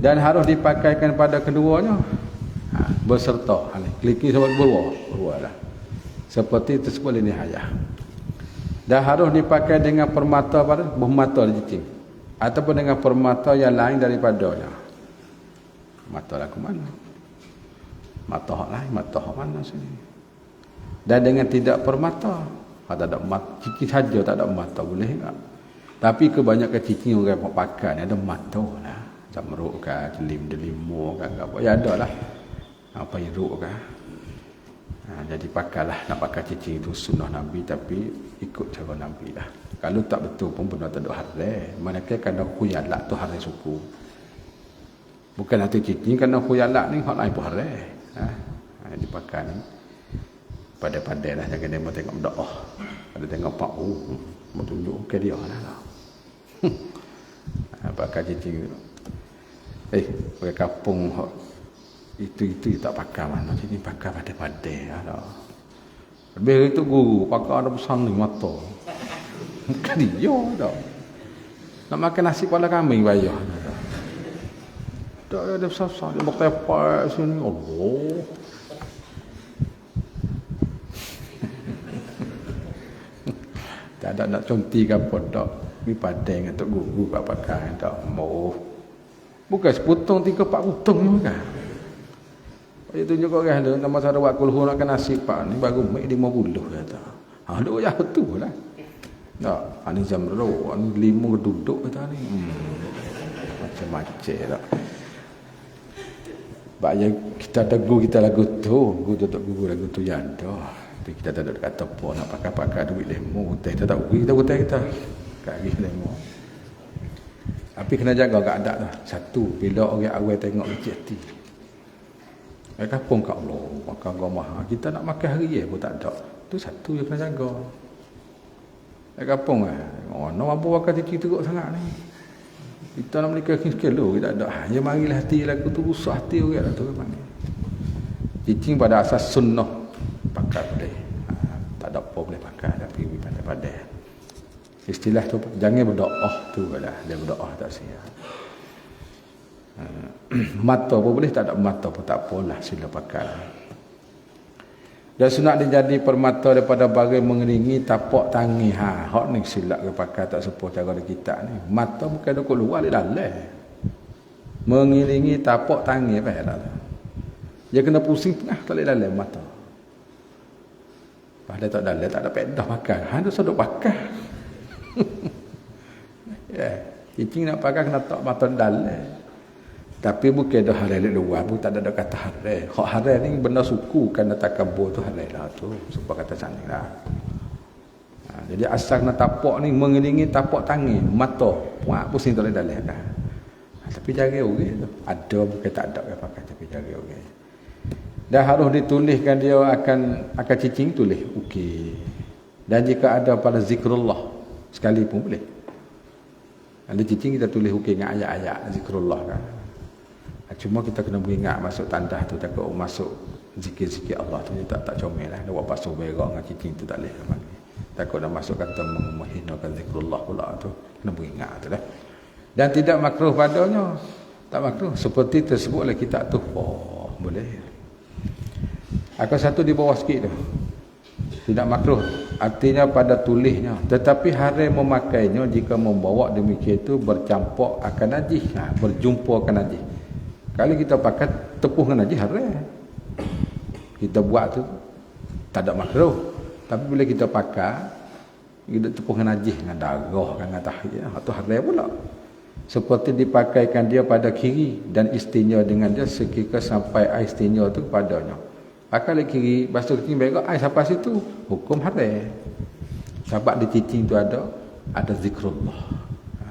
Dan harus dipakaikan pada keduanya. Berserta clicking sama berua lah. Seperti tersebut ini hayah. Dan harus dipakai dengan permata pada bermata di cicing ataupun dengan permata yang lain daripadanya. Mata lah ke mana? Mata hak lain, mata hak mana sini? Dan dengan tidak permata, tak ada mata, cicing saja tak ada mata boleh tak? Tapi kebanyakan cicing orang pakai ada mata lah. Jamruk kan, delim-delimu kan apa. Ya ada lah. Apa iruk kan? Jadi pakailah nak pakai cincin itu sunnah Nabi tapi ikut cara Nabi lah. Kalau tak betul pun benar tak ada harai. Manakala kena khuyalak tu harai suku. Bukan nanti cincin kena khuyalak ni hak lain pun harai. Dipakai ni pada-pada lah jangan dia tengok doa. Ada tengok pak mau tunjuk ke dia lah. Pakai cincin pakai kapung itu tak pakai mana sini pakai pada-pada ada. Habis itu guru pakar ada besar ni mata. Kan dia dah. Nak makan nasi kepala kambing bayar. Tak ada besar-besar dia bertepak sini. Allah. Tak ada nak conti ke apa tak. Ni padang atau guru kat pakar tak mau. Bukan sepotong 3-4 potong ni bukan. Dia tunjuk orang tu nama Sarawak Kulhu nak kena nasi pak ni baru mai 50 kata. Ha duk ya betul lah. Tak, ani jam ro, ani 5 duduk kata ni. Macam-macam tak. Banyak kita tegur kita lagu tu, guru tu lagu tu yang tu. Tapi kita tak ada kata apa nak pakai duit lemo, kita tak bagi kita. Kaki lemo. Tapi kena jaga keadaan tu. Satu, bila orang awal tengok kecil hati. Kampung kat Allah, makan gomah. Kita nak makan hari pun tak ada. Tu satu yang kena jaga. Kampung oh, nak apa makan cicik teruk sangat ni. Kita nak menikah sekilo, kita ada. Ya marilah hati lagu tu rusak hati orang tu panggil. Cicing pada asas sunnah pakai boleh. Tak ada apa boleh pakai tapi pandai-pandai. Istilah tu jangan berdoa tu lah. Dia berdoa tak sia. Mata pun boleh, tak ada mata pun tak apalah, sila pakai. Dan sunat dia jadi permata daripada bagai mengiringi tapak tangi. Hak ni silap ke pakai tak sepuh cara kita ni. Mata bukan duk keluar di dalam. Mengiringi tapak tangi apa dah. Dia kena pusing tengah tak dalam mata. Padahal tak dalam tak ada pedah pakai. Hang tu seduk pakai. Ya, cicing nak pakai kena tak mata dalam. Tapi bukan dah halal luar pun tak ada kata halal. Hak halal ni benda suku kan takabur tu halal lah tu. Sebab kata cantik lah. Jadi asal nak tapak ni mengiringi tapak tangi, mata. Puak pusing tak dalam dah. Tapi jaga orang tu. Ada bukan tak ada yang pakai tapi jaga orang. Dan harus dituliskan dia akan cicing tulis. Okey. Dan jika ada pada zikrullah sekali pun boleh. Ada cicing kita tulis okey dengan ayat-ayat zikrullah kan. Cuma kita kena beringat masuk tandah tu takut masuk zikir-zikir Allah tu tak comel lah. Dia buat basuh berak dengan cicing tu tak boleh. Takut dah masuk kata menghinakan zikrullah pula tu. Kena beringat tu lah. Dan tidak makruh padanya. Tak makruh. Seperti tersebut oleh kitab tu. Oh, boleh. Akan satu di bawah sikit tu. Tidak makruh. Artinya pada tulisnya. Tetapi haram memakainya jika membawa demikian itu bercampur akan najis. Berjumpa akan najis. Kalau kita pakai tepuh dengan najis haram. Kita buat tu tak ada makruh. Tapi bila kita pakai kita tepuh dengan najis dengan darah dengan tahiyah atau haram pula. Seperti dipakaikan dia pada kiri dan istinja dengan dia sekira sampai air istinja tu kepadanya. Pakai lagi kiri, basuh kecing berak air sampai situ, hukum haram. Sebab di cicing tu ada zikrullah.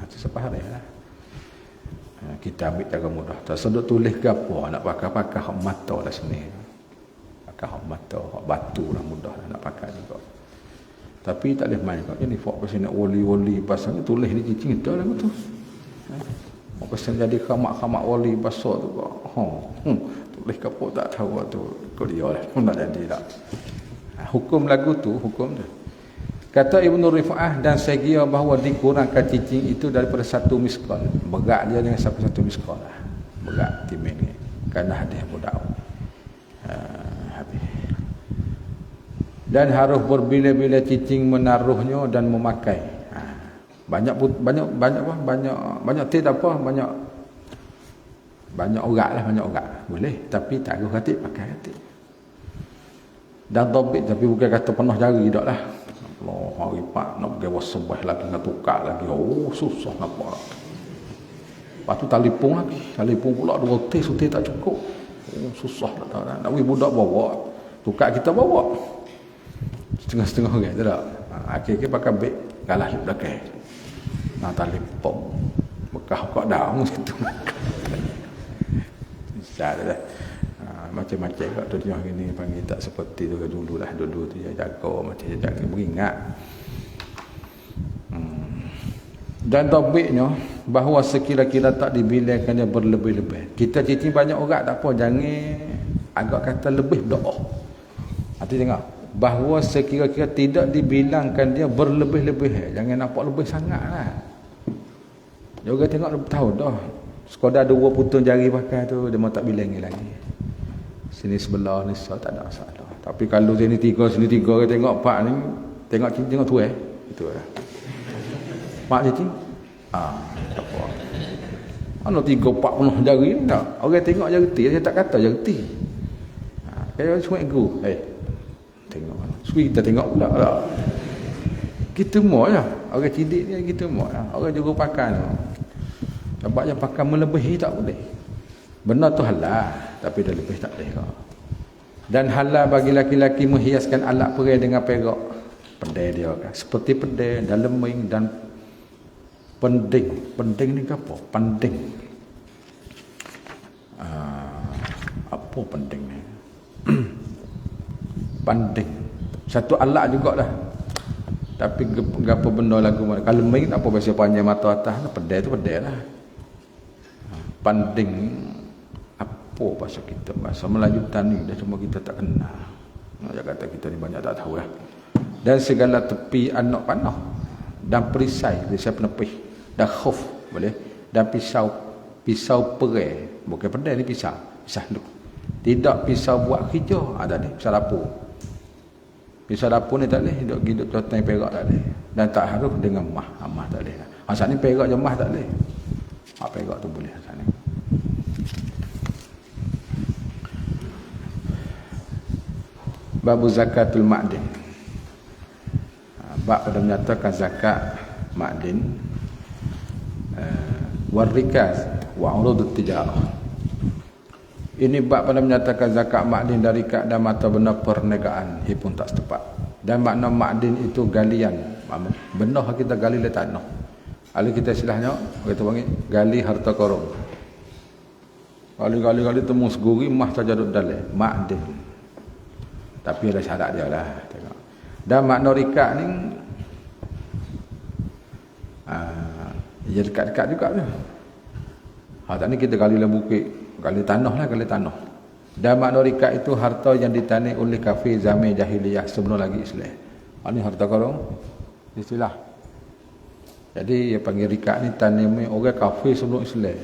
Itu sebab haram lah. Kita ambil cara mudah. Tak sedut tulis ke apa nak pakai hak mata dah sini. Pakai hak mata, hak batu lah mudah lah nak pakai juga. Tapi tak boleh main kau. Ini fok pasal nak wali-wali pasal tulis di cicing dah lah tu. Pasal jadi khamak-khamak wali pasal tu kok. Tulis ke apa tak tahu tu. Kau dia lah. Pun tak jadi tak. Hukum lagu tu, hukum tu. Kata Ibnu Rifa'ah dan segia bahawa dikurangkan cicing itu daripada 1 miskal. Berat dia dengan sampai 1 miskal lah. Berat timin ni. Kerana hadis budak. Habis. Dan harus berbila-bila cicing menaruhnya dan memakai. Banyak tid apa? Banyak urat lah, banyak urat. Boleh. Tapi tak ada katik, pakai katik. Dan topik, tapi bukan kata penuh jari tak lah. Allah hari pak nak pergi wasabah lagi nak tukar lagi. Oh susah nak buat. Lepas tu telefon lagi. Telefon pula 2 tis tak cukup. Oh susah tak. Nak pergi budak bawa. Tukar kita bawa. Setengah-setengah orang tak tak. Akhir-akhir pakai beg galah di belakang. Nak telefon. Bekah kau daun situ. Bisa dah. Macam-macam kat dunia ini panggil tak seperti tu dulu lah. Dulu tu dia jaga macam dia jaga beringat. Dan topiknya bahawa sekira-kira tak dibilangkannya berlebih-lebih. Kita cicing banyak orang tak apa, jangan agak kata lebih berdoa. Hati tengok bahawa sekira-kira tidak dibilangkan dia berlebih-lebih. Jangan nampak lebih sangatlah. Juga tengok tahu dah. Sekadar 2 putung jari pakai tu dia mau tak bilangi lagi. Sini sebelah ni tak ada masalah. Tapi kalau sini 3 kita tengok 4 ni, tengok tu itu lah. Mak cicing. Tak apa. Ana 3-4 jari ni tak. Orang tengok jari ti, dia tak kata jari ti. Kayak suai guru. Tengok. Sui kita tengok pula tak. Kita mau je. Orang cidik ni kita mau lah. Orang juru pakai tu. Sebab yang pakai melebihi tak boleh. Benar tu halal, tapi dah lebih tak boleh. Dan halal bagi laki-laki menghiaskan alat perai dengan perak. Pedai dia kan. Seperti pedai dan leming dan pending. Pending ni apa? Panding. Apa pending ni? Panding. Satu alat jugalah. Tapi apa benda lagu mana? Kalau leming tak apa bahasa panjang mata atas. Pedai tu pedai lah. Panding. Apa bahasa kita? Bahasa Melayu tani dah cuma kita tak kenal. Dia kata kita ni banyak tak tahu lah. Dan segala tepi anak panah. Dan perisai penepih. Dan khuf. Boleh. Dan pisau perai. Bukan pedai ni pisau. Pisau duk. Tidak pisau buat kerja. Ada ni. Pisau dapur. Pisau dapur ni tak boleh. Hidup contohnya perak tak boleh. Dan tak harus dengan mah. Mah tak boleh. Asal ni perak je mah tak boleh. Perak tu boleh asal ni. Babu zakatul ma'din. Bab pada menyatakan zakat ma'din warrikaz wa urudut tijarah. Ini bab pada menyatakan zakat ma'din dari kad dan mata benda perniagaan. Ia pun tak setepat. Dan makna ma'din itu galian. Benda kita gali dari tanah. Kalau kita istilahnya kita panggil gali harta karun. Kali-kali temu seguri mah saja duduk dalam ma'din. Tapi ada syarat dia lah. Tengok. Dan makna rikak ni ia dekat-dekat juga tu. Tak ni kita gali dalam bukit, gali tanah lah, gali tanah. Dan makna rikak itu harta yang ditanam oleh kafir zaman jahiliyah sebelum lagi Islam. Ini harta karun istilah. Jadi dia panggil rikak ni tanam orang kafir sebelum Islam.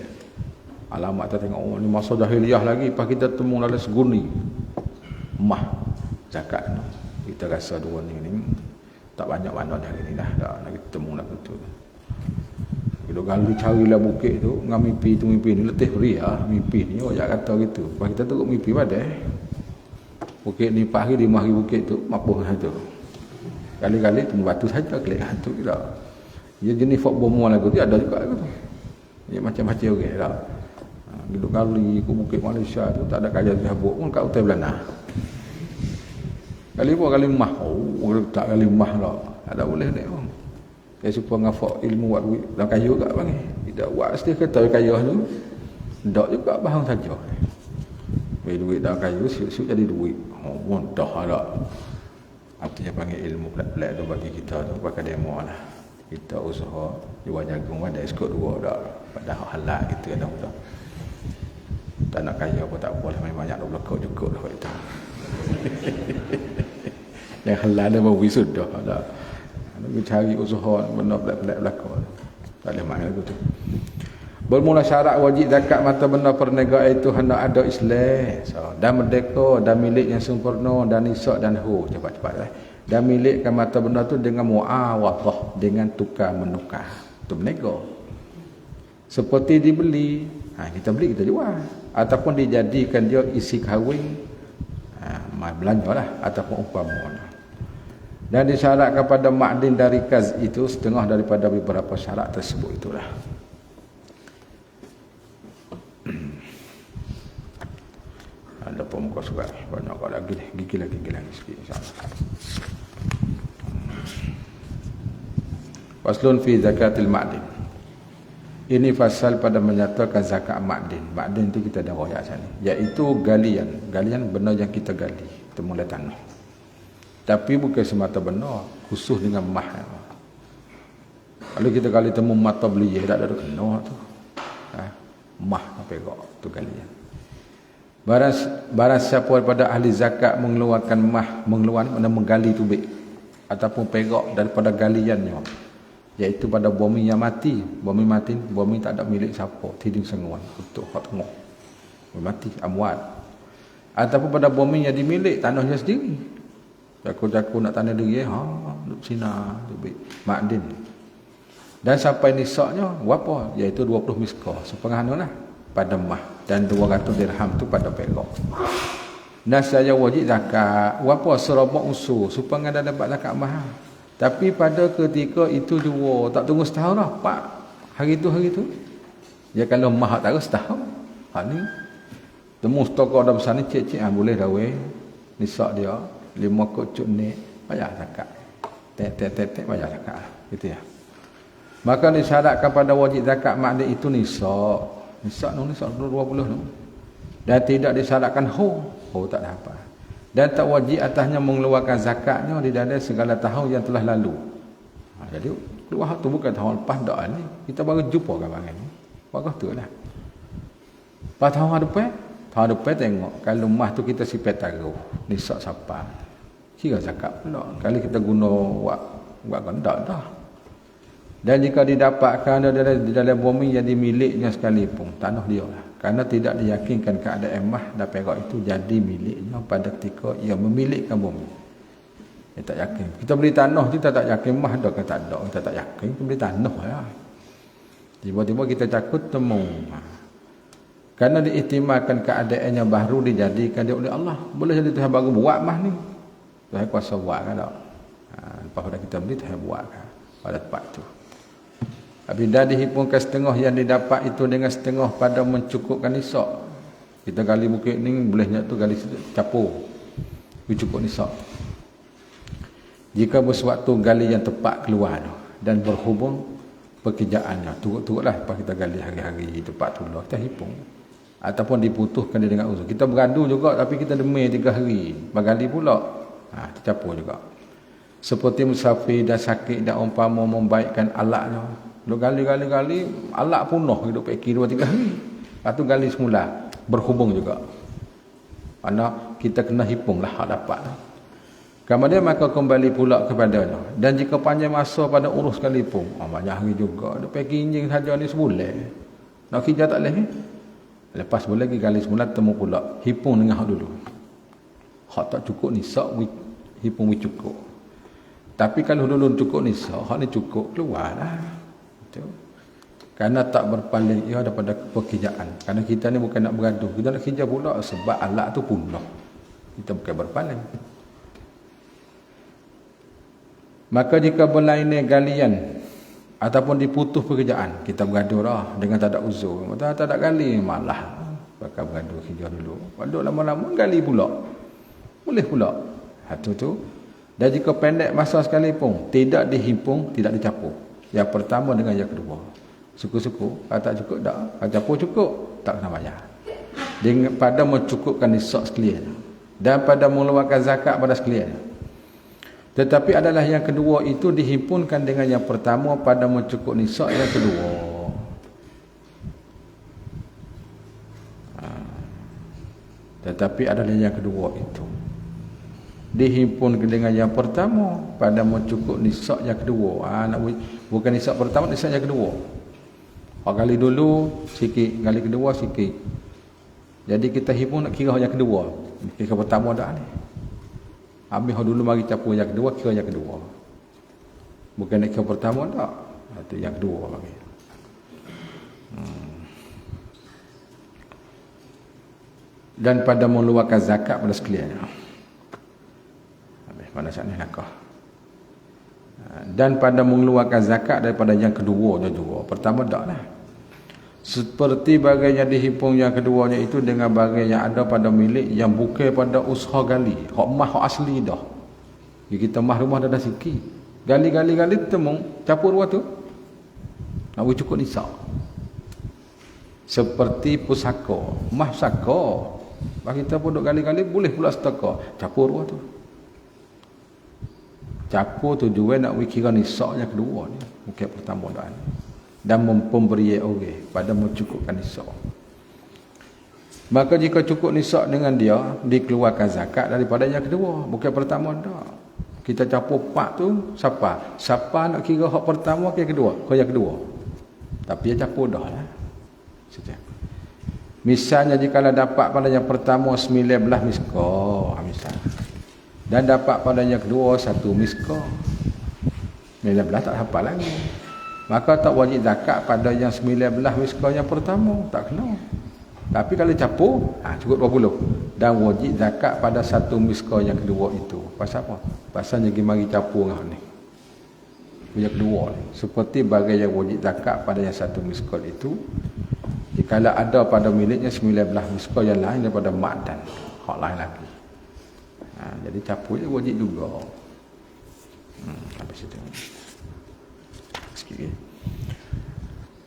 Alamat kita tengok ni masa jahiliyah lagi, pas kita temu dalam seguni mah zakat no. Kita rasa dua ni tak banyak mana dah ni dah nak kita temu lah betul. Kita gali carilah bukit tu dengan mimpi ni letih beri mimpi ni orang kata gitu. Pas kita teruk mimpi pada bukit ni 4 hari 5 hari bukit tu mapuh tu. Kali-kali temu batu saja klik tu kita. Dia jenis fok bomo lagu tu ada juga tu. Dia macam-macam orang dah. Duduk gali ke bukit Malaysia tu tak ada kaya habuk pun kat Utai Belanda. Kali mah. Tak kali mah lah. Tak boleh ni pun. Dia supaya ngafak ilmu buat duit. Dalam kayu kat panggil. Tidak buat setiap kata kayu tu. Tak juga bahan saja. Bagi duit dalam kayu, siap-siap jadi duit. Mudah lah. Artinya panggil ilmu pelat-pelat tu bagi kita tu. Pakai demo lah. Kita usaha jual jagung ada skot 2 dah. Padahal halal gitu kan dah. Tak nak kaya pun tak boleh. Banyak 20 kot cukup dah itu. Yang halal dia baru sudah dah. Nak cari usaha benda pelat-pelat belakang. Tak boleh main lagu tu. Bermula syarat wajib zakat mata benda perniagaan itu hendak ada Islam. Dan merdeka dan milik yang sempurna dan nisab dan cepat-cepat lah. Dan milikkan mata benda tu dengan muawadah, dengan tukar menukar. Itu berniaga. Seperti dibeli, kita beli kita jual. Ataupun dijadikan dia isi kahwin, belanja lah. Ataupun umpama. Dan disyaratkan pada ma'din dari kaz itu setengah daripada beberapa syarat tersebut itulah. Ada pemuka surat banyak kau lagi ni, gigi lagi sikit insya-Allah. Faslun fi zakatil ma'din. Ini fasal pada menyatakan zakat ma'din. Ma'din tu kita dah royak sini, iaitu galian. Galian benda yang kita gali, kita mula tanah. Tapi bukan semata benar, khusus dengan mah. Kalau kita gali temu mata beli, tak ada kena tu. Mah apa kok tu galian. Barang siapa daripada ahli zakat mengeluarkan mana menggali tubik ataupun perak daripada galiannya, iaitu pada bumi yang mati. Bumi tak ada milik siapa, tidur senguan untuk hak tengok. Bumi mati, amwat. Ataupun pada bumi yang dimiliki tanahnya sendiri. Jaku-jaku nak tanah diri, duduk sina, tubik makdin. Dan sampai nisaknya berapa? Iaitu 20 miskah, setengah lah pada mah, dan 200 dirham tu pada perak. Dan saya wajib zakat berapa? Serabak usul supaya ada dapat zakat mahal. Tapi pada ketika itu juga tak tunggu setahun dah, pak hari tu ya, kalau mah tak setahun ni temu stokor dah besar ni cek boleh dah weh nisak dia 5 kocok ni bayar zakat, tek bayar zakat gitu ya. Maka disyaratkan pada wajib zakat makna itu nisak 20 tu. Dan tidak disyaratkan tak ada apa. Dan tak wajib atasnya mengeluarkan zakatnya di dalam segala tahun yang telah lalu. Jadi keluar tu bukan tahun lepas dah ni. Kita baru jumpa gambaran ni. Bagus tu lah. Pas tahun depan tengok kalau mah tu kita sifat taruh nisak siapa. Kira zakat pula. Kali kita guna buat gandak dah. Dan jika didapatkan di dalam bumi yang dimiliknya sekalipun, tanah dia lah. Kerana tidak diyakinkan keadaan emas dan perak itu jadi miliknya pada ketika ia memilikkan bumi. Dia tak yakin. Kita beli tanah, kita tak yakin emas ada ke tak ada. Kita tak yakin, kita beli tanah lah. Tiba-tiba kita takut temu. Kerana diihtimalkan keadaannya baru dijadikan dia oleh Allah. Boleh jadi Tuhan baru buat emas ni. Tuhan kuasa buat kan tak? Lepas pada kita beli, Tuhan buat kan pada tempat tu. Apabila dihimpunkan setengah yang didapat itu dengan setengah pada mencukupkan nisak. Kita gali bukit ni bolehnya tu gali capur. Cukup nisak. Jika bersuatu gali yang tepat keluar dan berhubung pekerjaannya. Turut-turutlah lepas kita gali hari-hari tepat tu kita himpun. Ataupun diputuskan dia dengan uzur. Kita beradu juga tapi kita demai 3 hari. Bergali pula. Tercapur juga. Seperti musafir dan sakit dan umpama membaikkan alatnya. Duk gali, alat punah hidup peki 2-3 hari. Lepas tu gali semula, berhubung juga. Mana kita kena himpun lah hak dapat. Kemudian maka kembali pula kepadanya. Dan jika panjang masa pada urus sekalipun, banyak hari juga. Duk peki injing saja ni sebulan. Nak kerja tak boleh. Lepas sebulan lagi gali semula temu pula. Himpun dengan hak dulu. Hak tak cukup ni, himpun cukup. Tapi kalau dulu cukup ni, hak ni cukup keluarlah. Kerana tak berpaling ia daripada pekerjaan. Kerana kita ni bukan nak bergaduh, kita nak kerja pula sebab alat tu punah. Kita bukan berpaling. Maka jika berlainan galian ataupun diputus pekerjaan, kita bergaduh dah dengan tak ada uzur. Tak ada gali malah bakal bergaduh kerja dulu. Padahal lama-lama gali pula. Boleh pula. Satu tu. Dan jika pendek masa sekalipun tidak dihimpun, tidak dicapur. Yang pertama dengan yang kedua. Suku-suku, kalau tak cukup tak. Kalau capur cukup, tak kena bayar. Pada mencukupkan nisak sekalian. Dan pada mengeluarkan zakat pada sekalian. Tetapi adalah yang kedua itu dihimpunkan dengan yang pertama pada mencukup nisak yang kedua. Tetapi adalah yang kedua itu dihimpun dengan yang pertama pada mencukup nisak yang kedua. Bukan nisak pertama, nisak yang kedua. Gali dulu sikit, gali kedua sikit. Jadi kita himpun nak kira yang kedua. Kira pertama dah ni. Habis dulu mari capur yang kedua, kira yang kedua. Bukan nak kira pertama tak. Itu yang kedua bagi. Dan pada mengeluarkan zakat pada sekalian. Pada saat ni nakah. Dan pada mengeluarkan zakat daripada yang keduanya juga. Pertama tak lah. Seperti bagian yang dihimpun yang keduanya itu dengan bagian yang ada pada milik yang bukan pada usaha gali. Hak mah hak asli dah. Kita mah rumah dah sikit. Gali temu capur dua tu. Nak cukup nisak. Seperti pusaka. Mah pusaka. Bagi kita pun duk gali boleh pula setaka. Capur dua tu. Capur tujuan nak kira nisak yang kedua ni. Bukan pertama dah ni. Dan mempemberi orang pada mencukupkan nisak. Maka jika cukup nisab dengan dia, dikeluarkan zakat daripada yang kedua, bukan pertama dah. Kita capur 4 tu siapa? Siapa nak kira hak pertama ke kedua? Ke yang kedua. Tapi dia capur dah lah. Misalnya jika dapat pada yang pertama 19 miskal, misal. Dan dapat pada yang kedua 1 miskal. 19 tak hafal lagi. Maka tak wajib zakat pada yang 19 miskal yang pertama, tak kena. Tapi kalau capur, cukup 20. Dan wajib zakat pada 1 miskal yang kedua itu. Pasal apa? Pasal dia mari capur dengan ni. Yang kedua ni. Seperti bagai yang wajib zakat pada yang 1 miskal itu. Jikalau ada pada miliknya 19 miskal yang lain daripada makdan. Hak lain lagi. Jadi capur dia wajib juga. Habis itu. Sikit lagi.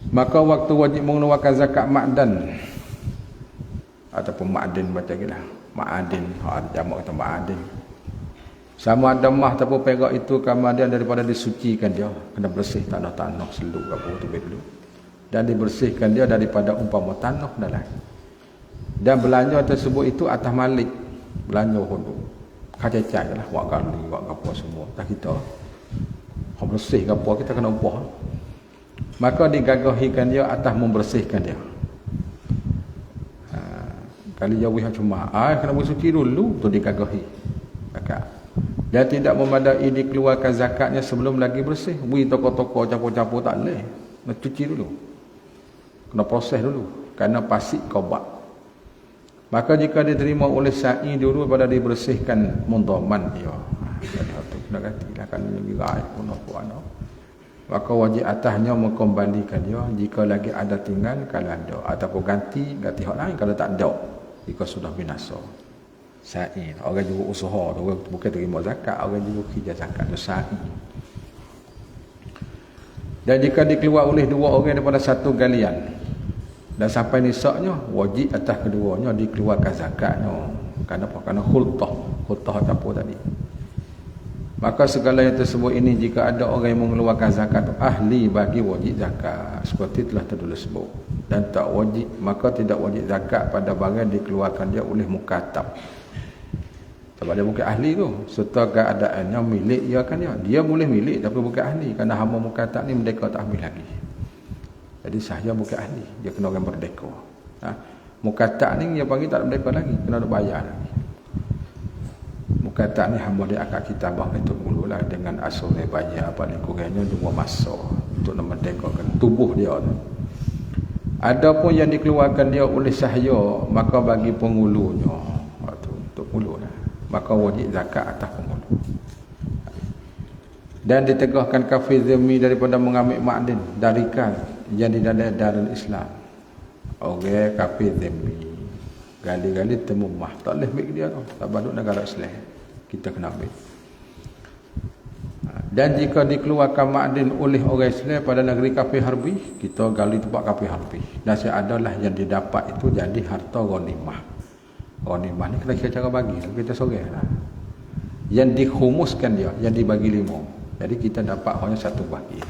Maka waktu wajib mengeluarkan zakat makdan ataupun ma'adin macam gitulah. Ma'adin, jamak kata ma'adin. Sama ada mah ataupun perak itu kemudian daripada disucikan dia, kena bersih tanah-tanah seluk apa tu dulu. Dan dibersihkan dia daripada umpama tanah dalam. Dan belanja tersebut itu atas malik. Belanja dulu. Kacacai lah, buat gali, buat apa semua. Tak kita. Hak bersih ke apa kita kena upah. Maka digagahikan dia atas membersihkan dia. Kali jauh cuma kena bersuci dulu tu digagahi zakat. Dia tidak memadai dikeluarkan zakatnya sebelum lagi bersih. Toko-toko capur-capur tak boleh. Nak cuci dulu. Kena proses dulu. Kerana pasik kaubat. Maka jika diterima oleh sa'i dulu pada dibersihkan mundaman dia. Kena gantilah kan girai pun apa. Maka wajib atasnya mengembalikan dia jika lagi ada tinggal kalau ada. Ataupun ganti hak lain kalau tak ada. Jika sudah binasa. Sa'i. Orang juga usaha. Orang bukan terima zakat. Orang juga kerja zakat. Itu sa'i. Dan jika dikeluar oleh 2 orang daripada 1 galian. Dan sampai nisabnya. Wajib atas keduanya dikeluarkan zakatnya. Kenapa? Kerana khultah. Khultah capur tadi. Maka segala yang tersebut ini jika ada orang yang mengeluarkan zakat ahli bagi wajib zakat seperti telah tertulis sebut dan tak wajib maka tidak wajib zakat pada barang dikeluarkan dia oleh mukatab sebab dia bukan ahli tu serta keadaannya milik dia kan dia boleh milik tapi bukan ahli kerana hamba mukatab ni merdeka tak ambil lagi jadi sahaya bukan ahli dia kena orang merdeka mukatab ni dia panggil tak merdeka lagi kena bayar lagi. Kata ni hamba dia akad kitabah itu mulalah dengan asal bayar paling kurangnya 2 masa untuk memerdekakan tubuh dia. Adapun yang dikeluarkan dia oleh sahaya maka bagi pengulunya waktu untuk ululah maka wajib zakat atas pengulu. Dan ditegahkan kafir zimmi daripada mengambil makdin darikan yang di dalam darul Islam. Orang kafir zimmi gali-gali temu mah tak boleh ambil dia tu tak badut negara Islam. Kita kena ambil. Dan jika dikeluarkan makdin oleh orang Islam pada negeri kafir harbi, kita gali tempat kafir harbi. Nasihat adalah yang didapat itu jadi harta ghanimah. Ghanimah ni kena kira cara bagi, kita sorang lah. Yang dikhumuskan dia, yang dibagi 5. Jadi kita dapat hanya 1 bagi.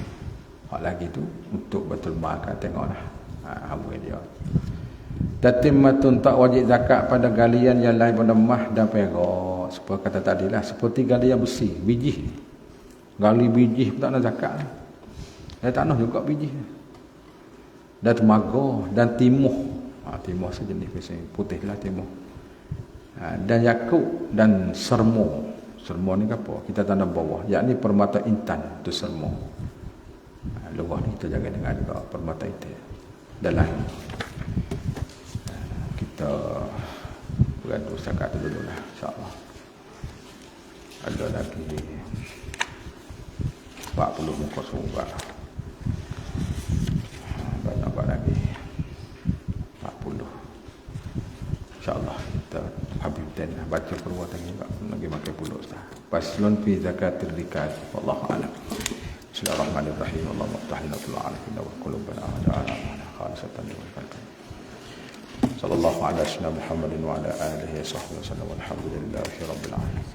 Hak lagi tu untuk betul makan tengoklah. Apa dia. Tatimmatun tak wajib zakat pada galian yang lain pada mah dan perak. Seperti kata tadilah seperti galian besi, biji. Gali biji pun tak nak zakat. Dan tak nak juga biji. Dan temaga dan timuh. Timuh sejenis biasanya putihlah timuh. Dan yakut dan sermo. Sermo ni apa? Kita tanam bawah. Yakni permata intan tu sermo. Luar ni kita jaga dengan juga permata intan. Dalam kita beradu zakat tu dulu lah insyaAllah. Ada lagi 40 muka surat banyak lagi 40 insyaAllah kita habis dan baca perbuatan juga lagi makan puluh faslun fi zakatil rikat wallahu a'lam. Bismillahirrahmanirrahim. Allahumma ftah lana fil alamin wa qulubana waj'alna khalisatan liwajhika. Sallallahu ala sayyidina Muhammadin wa ala alihi wa sahbihi wasallam walhamdulillahi rabbil alamin.